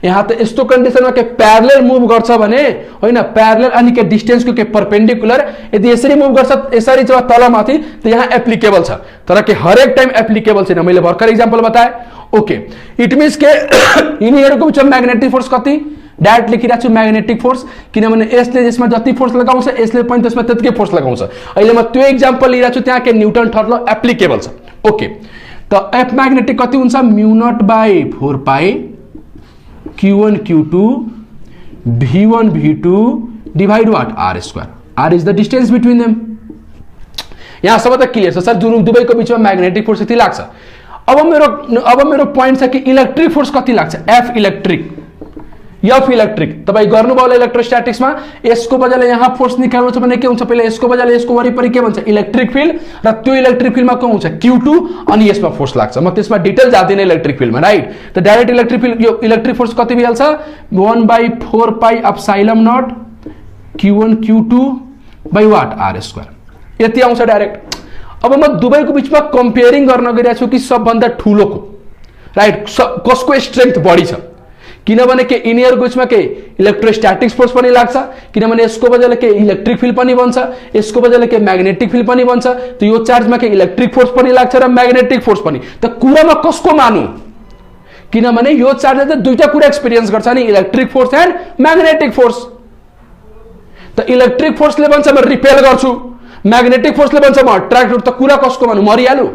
यहाँ त यस्तो कन्डिसनमा के प्यारलल मुभ गर्छ भने होइन प्यारलल अनि के डिस्टेन्सको के परपेन्डिकुलर यदि यसरी मुभ गर्छ यसरी जब तलमाथि त यहाँ एप्लिकेबल छ तर के हरेक टाइम एप्लिकेबल छैन मैले भर्खर इक्जाम्पल बताएँ ओके इट मिन्स के यिनीहरूको बिचमा म्याग्नेटिक फोर्स कति डाइरेक्ट लेखिरहेको छु म्याग्नेटिक फोर्स किनभने यसले यसमा जति फोर्स लगाउँछ यसले पनि त्यसमा त्यतिकै फोर्स लगाउँछ अहिले म त्यो इक्जाम्पल लिइरहेको छु त्यहाँ के न्युटन थर्ड ल एप्लिकेबल छ ओके त एफ म्याग्नेटिक कति हुन्छ म्यु naught by 4 pi Q1 Q2 V1 V2 divide what R square R is the distance between them यहाँ सब त क्लियर छ सर जुन दुवैको बिचमा म्याग्नेटिक फोर्स यति लाग्छ अब मेरो पोइन्ट छ कि इलेक्ट्रिक फोर्स कति लाग्छ F इलेक्ट्रिक F इलेक्ट्रिक तपाई गर्नुभयो होला इलेक्ट्रोस्टैटिक्समा यसको बजाले यहाँ फोर्स निकाल्नु छ भने के हुन्छ पहिला यसको बजाले यसको वरिपरि के भन्छ इलेक्ट्रिक फिल्ड र त्यो इलेक्ट्रिक फिल्डमा के हुन्छ Q2 अनि यसमा फोर्स लाग्छ म त्यसमा डिटेल जादिन इलेक्ट्रिक फिल्डमा राइट त डाइरेक्ट इलेक्ट्रिक फिल्ड यो इलेक्ट्रिक फोर्स कति भइहाल्छ 1/4 pi epsilon naught Q1 Q2 by what R square यति आउँछ डाइरेक्ट अब म दुवैको बिचमा कम्पेयरिङ गर्न गइरहेको छु कि सबभन्दा ठूलोको राइट कसको स्ट्रेंथ बढी छ किनभने के यिनीहरूको बिचमा के इलेक्ट्रोस्टैटिक्स फोर्स पनि लाग्छ किनभने यसको बजाले के इलेक्ट्रिक फिल्ड पनि बन्छ यसको बजाले के म्याग्नेटिक फिल्ड पनि बन्छ त यो चार्जमा के इलेक्ट्रिक फोर्स पनि लाग्छ र म्याग्नेटिक फोर्स पनि त कुरामा कसको मानु किनभने यो चार्जले त दुईटा कुरा एक्सपिरियन्स गर्छ नि electric force and magnetic force त इलेक्ट्रिक फोर्सले भन्छ म रिपेल गर्छु म्याग्नेटिक फोर्सले भन्छ म अट्र्याक्ट गर्छु त कुरा कसको मानु मरिहालु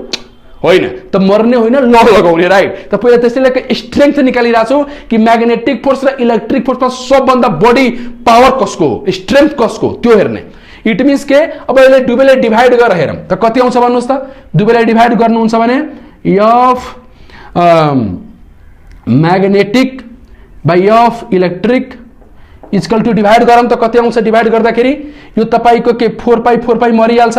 होइन त मर्ने होइन ल लगाउने राइट त पहिला त्यसैले स्ट्रेंथ निकालिरहेको छु कि म्याग्नेटिक फोर्स र इलेक्ट्रिक फोर्समा सबभन्दा बढी पावर कसको स्ट्रेंथ कसको त्यो हेर्ने इट मिन्स के अब यसले दुवैले डिभाइड गरेर हेरौँ त कति आउँछ भन्नुस् त दुवैलाई डिभाइड गर्नुहुन्छ भने F magnetic by F electric equal to divide गरौँ त कति आउँछ डिभाइड गर्दाखेरि यो तपाईको के 4 पाई मरिहाल्छ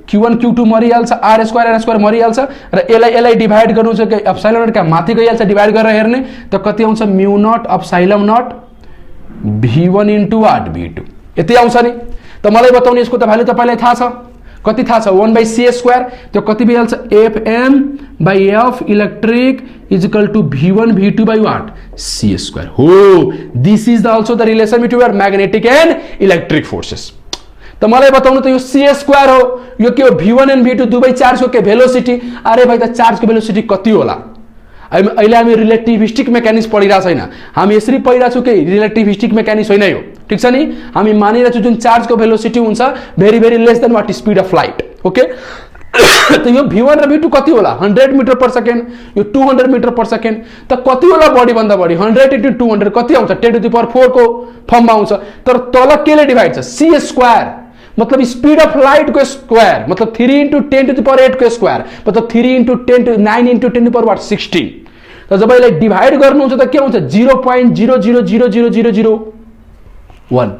Q1 Q2 मरिहाल्छ R स्क्वायर मरिहाल्छ र यसलाई डिभाइड गर्नु छ कि एप्सिलन नट का माथि गइहाल्छ डिभाइड गरेर हेर्ने त कति आउँछ mu naught epsilon naught V1 into what V2 यति आउँछ नि त मलाई बताउनु यसको त भ्यालु तपाईलाई थाहा छ कति थाहा छ 1/c स्क्वायर त्यो कति भइहाल्छ Fm by F electric equal to V1 V2 by what c square हो this is the also the relation between magnetic and electric forces त मलाई बताउनु त यो c स्क्वायर हो यो के हो V1 एन्ड V2 दुवै चार्जको के भेलोसिटी अरे भाइ त चार्जको भेलोसिटी कति होला अहिले हामी रिलेटिभिस्टिक मेकानिक्स पढिरा छैन हामी यसरी पढिरा छु के रिलेटिभिस्टिक मेकानिक्स होइन यो ठीक छ नि हामी मानिरा छु जुन चार्जको भेलोसिटी हुन्छ very very less than what speed of light okay त यो V1 र V2 कति होला 100 मिटर पर सेकेन्ड यो 200 मिटर पर सेकेन्ड त कति होला बढी भन्दा बढी 100 into 200 कति आउँछ 10 to the power 4 को फर्ममा आउँछ तर तल केले डिभाइड छ c स्क्वायर मतलब स्पीड अफ लाइट को स्क्वायर मतलब 3 into 10 to the power 8 को स्क्वायर मतलब 3 into 10 to 9 into 10 to the power what 16 त जब यसलाई डिभाइड गर्नुहुन्छ त के हुन्छ 0.000001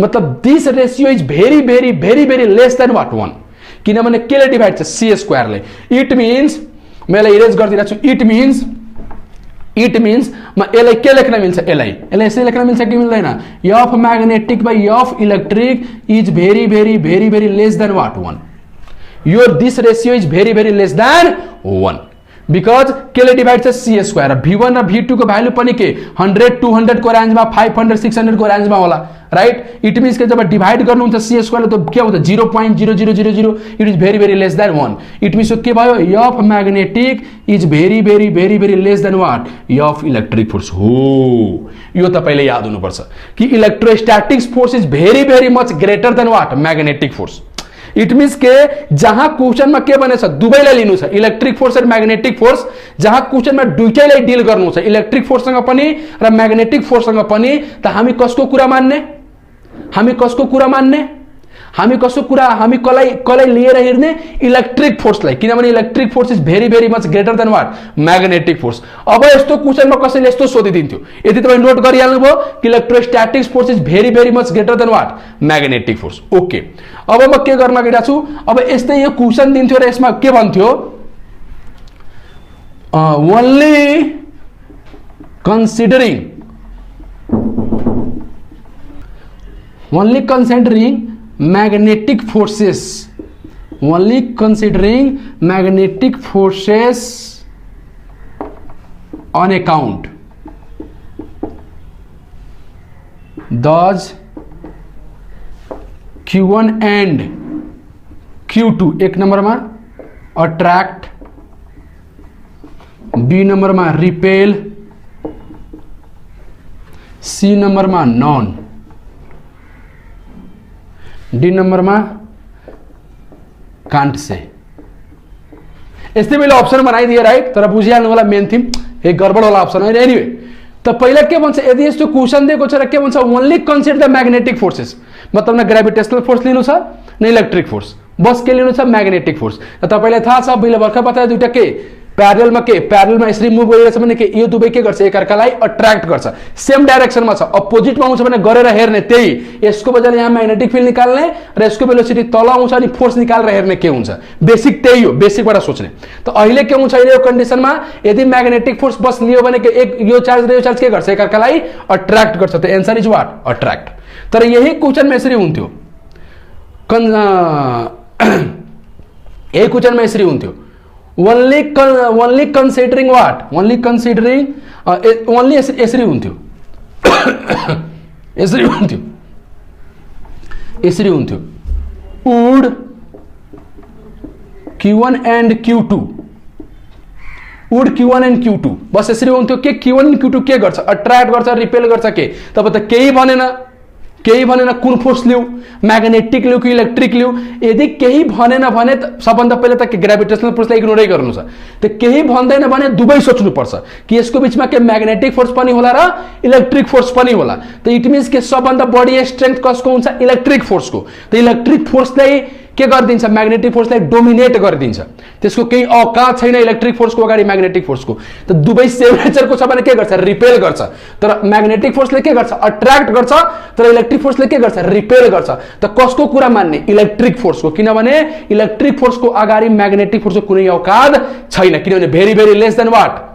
मतलब this ratio is very very very very less than what 1 किनभने केले डिभाइड छ c स्क्वायर ले इट मीन्स मैले इरेज गर्दिरहेको छु इट मीन्स म यसलाई के लेख्न मिल्छ यसलाई यसरी लेख्न मिल्छ कि मिल्दैन F magnetic by F electric is very very very very less than what 1 your this ratio is very very less than 1 because केले डिभाइड छ c स्क्वायर V1 र V2 को भ्यालु पनि के 100 200 को रेन्जमा 500 600 को रेन्जमा होला राइट इट मीन्स के जब डिभाइड गर्नुहुन्छ c स्क्वायर त के हुन्छ 0.0000 it is very very less than 1 it means के भयो F magnetic is very very very very less than what F electric force हो यो तपाईले याद हुनुपर्छ कि electrostatics force is very very much greater than what magnetic force it means के जहां क्वेश्चन में के बनेछ दुवैलाई लिनु छ इलेक्ट्रिक फोर्स र मैग्नेटिक फोर्स जहां क्वेश्चन में दुईटैलाई डिल गर्नु छ इलेक्ट्रिक फोर्स सँग पनि र मैग्नेटिक फोर्स सँग पनि त हामी कसको कुरा मान्ने हामी कसलाई लिएर हिँड्ने इलेक्ट्रिक फोर्सलाई किनभने electric force is very very much greater than what magnetic force अब यस्तो क्वेश्चनमा कसैले यस्तो सोधिदिन्थ्यो यदि तपाई नोट गरिहाल्नु भयो कि electrostatics force is very very much greater than what magnetic force okay अब म के गर्न गइरा छु अब यस्तै यो क्वेशन दिन्थ्यो र यसमा के भन्थ्यो only considering magnetic forces only considering magnetic forces on account does Q1 and Q2 एक नंबर में अट्रैक्ट, बी नंबर में रिपेल, सी नंबर में नॉन, डी नंबर में कांट से। इससे पहले ऑप्शन बनाई दिए राइट, तर बुझिहाल्नु वाला मेन थीम एक गडबड वाला ऑप्शन है। एनीवे तो पहले के भन्छ यदि यस्तो क्वेशन दिएको छ र के भन्छ only consider the magnetic forces, मतलब न ग्रेभिटेशनल फोर्स लिनु छ न इलेक्ट्रिक फोर्स, बस के लिनु छ मैग्नेटिक फोर्स। त तपाईलाई थाहा छ मैले भर्खर बताए दुईटा के प्यारलमा यसरी मुभ गरिरहेछ भने के यो दुवै के गर्छ एकअर्कालाई अट्र्याक्ट गर्छ, सेम डाइरेक्सनमा छ, अपोजिटमा आउँछ भने गरेर हेर्ने त्यही, यसको बजाले यहाँ मैग्नेटिक फिल्ड निकाल्ने र यसको भेलोसिटी तल आउँछ अनि फोर्स निकालेर हेर्ने के हुन्छ, बेसिक त्यही हो, बेसिकबाट सोच्ने। त अहिले के हुन्छ यो कन्डिसनमा यदि मैग्नेटिक फोर्स बस लियो भने के एक यो चार्ज र यो चार्ज के गर्छ एकअर्कालाई अट्र्याक्ट गर्छ, त एन्सर इज व्हाट अट्र्याक्ट। तर यही क्वेशनमा यसरी हुन्थ्यो, यही क्वेशनमा यसरी हुन्थ्यो only considering what, only considering only यसरी हुन्थ्यो यसरी हुन्थ्यो यसरी हुन्थ्यो would Q1 and Q2 would Q1 and Q2 बस यसरी हुन्थ्यो के Q1 and Q2 के गर्छ अट्र्याक्ट गर्छ रिपेल गर्छ के, तब त केही भनेन कुन फोर्स लिऊ मैग्नेटिक लिऊ कि इलेक्ट्रिक लिऊ, यदि केही भनेन भने सबभन्दा पहिले त ग्रेभिटेशनल फोर्सलाई इग्नोरै गर्नु छ, त केही भन्दैन भने दुवै सोच्नु पर्छ कि यसको बीचमा के मैग्नेटिक फोर्स पनि होला र इलेक्ट्रिक फोर्स पनि होला। त इट मिन्स के सबभन्दा बढी स्ट्रेंथ कसको हुन्छ इलेक्ट्रिक फोर्सको, त इलेक्ट्रिक फोर्सलाई के गरिदिन्छ मैग्नेटिक फोर्सलाई डोमिनेट गरिदिन्छ, त्यसको केही औकात छैन इलेक्ट्रिक फोर्सको अगाडि मैग्नेटिक फोर्सको। त दुवै सेम नेचरको छ भने के गर्छ रिपेल गर्छ, तर मैग्नेटिक फोर्सले के गर्छ अट्र्याक्ट गर्छ, तर इलेक्ट्रिक फोर्सले के गर्छ रिपेल गर्छ। त कसको कुरा मान्ने इलेक्ट्रिक फोर्सको, किनभने इलेक्ट्रिक फोर्सको अगाडि मैग्नेटिक फोर्सको कुनै औकात छैन, किनभने very very less than what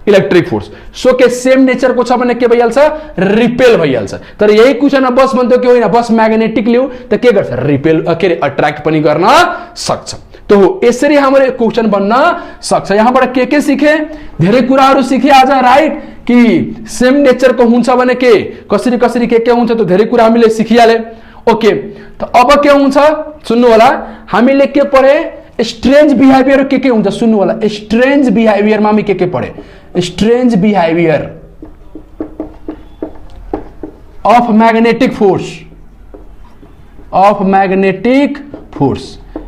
electric force. So के सेम नेचर को छ भने के भइहाल्छ रिपेल भइहाल्छ। तर यही क्वेशनमा बस भन्थ्यो कि होइन बस मैग्नेटिक लिऊ त के गर्छ रिपेल के अट्र्याक्ट पनि गर्न सक्छ। तो यसरी हाम्रो क्वेशन बन्न सक्छ। यहाँबाट के सीखे धेरै कुराहरू सिके आज राइट, कि सेम नेचर को हुन्छ भने के कसरी कसरी के हुन्छ, त धेरै कुरा हामीले सिकिहाले। ओके त अब के हुन्छ सुन्नु होला, हामीले के पढे स्ट्रेंज बिहेवियर के हुन्छ सुन्नु होला। स्ट्रेंज बिहेवियर में हामी के पढे strange behaviour of magnetic force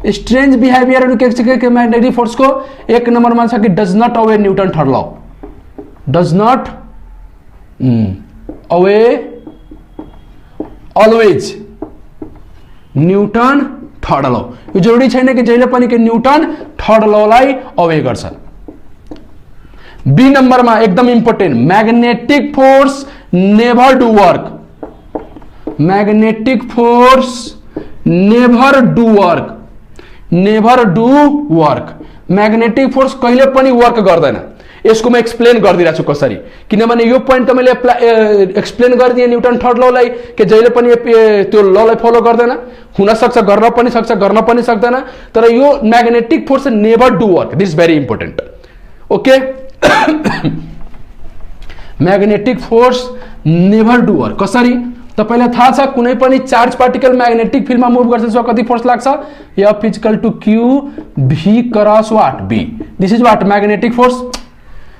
strange behaviour के मैग्नेटिक फोर्स को एक नंबर में छ कि does not away Newton third law, does not away always Newton third law. यो जरूरी छैन कि जहिले पनि के न्यूटन थर्ड लॉ लाई अवे गर्छ। बी नंबर में एकदम important magnetic force never do work, magnetic force never do work, never do work. Magnetic force कहिले पनि वर्क गर्दैन। यसको म एक्सप्लेन गरिदिरहेको छु कसरी, किनभने यो पोइन्ट त मैले एक्सप्लेन गरिदिएँ न्यूटन थर्ड लॉ लाई कि जहिले पनि त्यो लॉ लाई फलो गर्दैन, हुन सक्छ गर्न पनि सक्छ गर्न पनि सक्दैन, तर यो magnetic force never do work, this very important. Okay magnetic force never do work कसरी तपाईलाई थाहा छ, कुनै पनि चार्ज पार्टिकल मैग्नेटिक फिल्ड में मूव गर्छ कति फोर्स लाग्छ F equal to Q V cross what B, this is what magnetic force.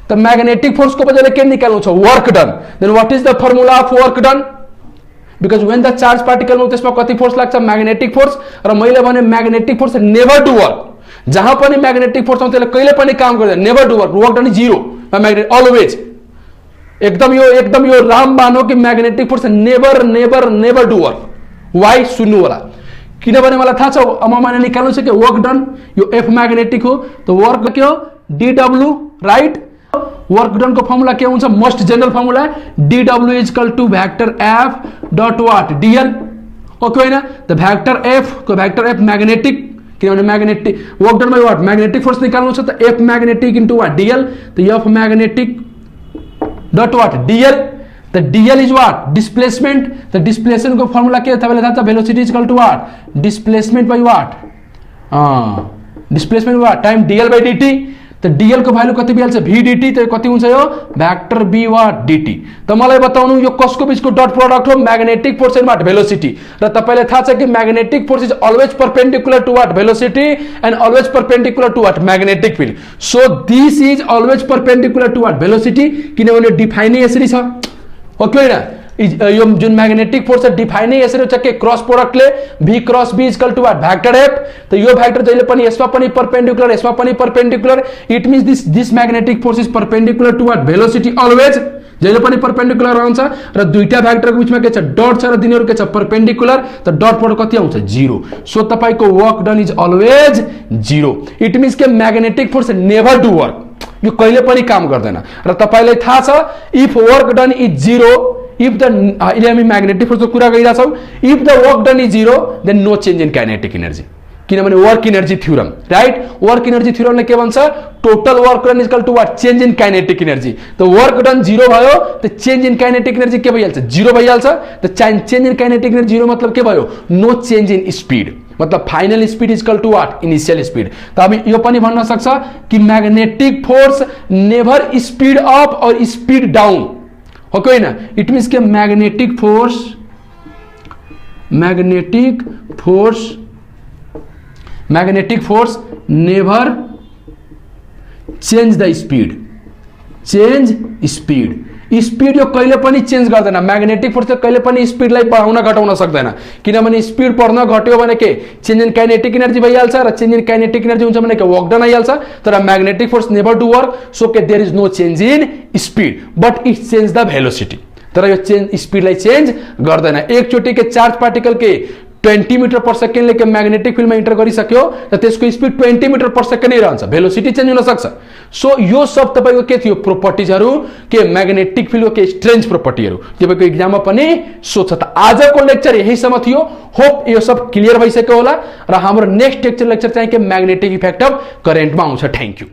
तो मैग्नेटिक फोर्स को बजाले के निकाल्नु छ work done, then what is the formula of work done, because when the charge particle हो त्यसमा कति फोर्स लाग्छ मैग्नेटिक फोर्स, र मैले भने magnetic force never do work, जहां पनि मैग्नेटिक फोर्स आउँछ त्यसले कहिले पनि काम गर्दैन, never do work, work done zero, magnetic always. एकदम यो रामबाण हो कि magnetic force never never never do work. Why सुन्नु होला, किनभने मलाई थाहा छ अब मैले निकाल्नु छ कि वर्क डन यो एफ मैग्नेटिक हो, तो वर्क के हो DW राइट। वर्क डन को फर्मुला के हुन्छ most general formula DW equal to vector F dot what DL। Okay होइन, त वेक्टर F मैग्नेटिक, किनभने मैग्नेटिक वर्क डन में व्हाट मैग्नेटिक फोर्स निकाल्नु छ, त F magnetic into what DL, त F magnetic dot what DL, त DL is what displacement, त डिस्प्लेसमेंट को फर्मुला के तपाईलाई थाहा छ velocity equal to what displacement by what displacement what time DL by dt। त डीएल को भ्यालु कति भइहाल्छ vdt त कति हुन्छ यो भेक्टर b वा dt त मलाई बताउनु यो कसको बीचको डट प्रोडक्ट हो magnetic force and what velocity र तपाईलाई थाहा छ कि magnetic force is always perpendicular to what velocity and always perpendicular to what magnetic field so this is always perpendicular to what velocity किनभने डिफाइन यसरी छ हो कि हैन यो जुन म्याग्नेटिक फोर्स छ डिफाइन यसरी हुन्छ के क्रस प्रोडक्टले v cross b equal to what vector f त यो भेक्टर जहिले पनि यसमा पनि परपेंडिकुलर यसमा पनि perpendicular it means this magnetic force is perpendicular to what velocity always जहिले पनि परपेंडिकुलर रहन्छ र दुईटा भेक्टरको बीचमा के छ डट छ र दिनीहरु के छ परपेंडिकुलर त डट प्रोडक्ट कति आउँछ 0 सो तपाईको work done is always 0 it means के magnetic force never do work यो कहिले पनि काम गर्दैन र तपाईलाई थाहा छ if work done is 0 if the magnetic force कुरा गरिरा छौ if the work done is 0 then no change in kinetic energy किनभने work energy theorem right work energy थ्योरमले के भन्छ total work done equal to what change in kinetic energy त work done 0 भयो त change in kinetic energy के भइहाल्छ 0 भइहाल्छ त चेंज इन काइनेटिक एनर्जी 0 मतलब के भयो नो चेंज इन स्पीड मतलब final speed equal to what initial speed त हामी यो पनि भन्न सक्छ कि magnetic force never speed up और स्पीड डाउन हो कि हैन इट मीन्स के magnetic force never change the speed यो कहिले पनि चेंज गर्दैन मैग्नेटिक फोर्स कहिले पनि स्पीडलाई बढाउन घटाउन सक्दैन किनभने स्पीड बढ्न घट्यो भने के चेंज इन काइनेटिक एनर्जी भइहाल्छ र चेंज इन काइनेटिक एनर्जी हुन्छ भने के वर्क डन आइहाल्छ तर magnetic force never do work so के there is no change in speed but it change the velocity तर यो चेंज स्पीडलाई चेंज गर्दैन एकचोटी के चार्ज पार्टिकल के 20 मीटर पर सेकेंड लेके मैग्नेटिक फील्ड में इंटर गरिसक्यो त त्यसको स्पीड 20 मीटर पर सेकेंड नै रहन्छ भेलोसिटी चेंज हुन सक्छ सो यो सब तपाईको के थियो प्रोपर्टीजहरु के मैग्नेटिक फील्ड के स्ट्रेंथ प्रोपर्टीहरु तपाईको एक्जाममा पनि सोध्छ त आजको लेक्चर यहीसम्म थियो होप यो सब क्लियर भइसक्यो होला र हाम्रो नेक्स्ट लेक्चर चाहिँ के मैग्नेटिक इफेक्ट अफ करेन्टमा आउँछ थ्यांक यू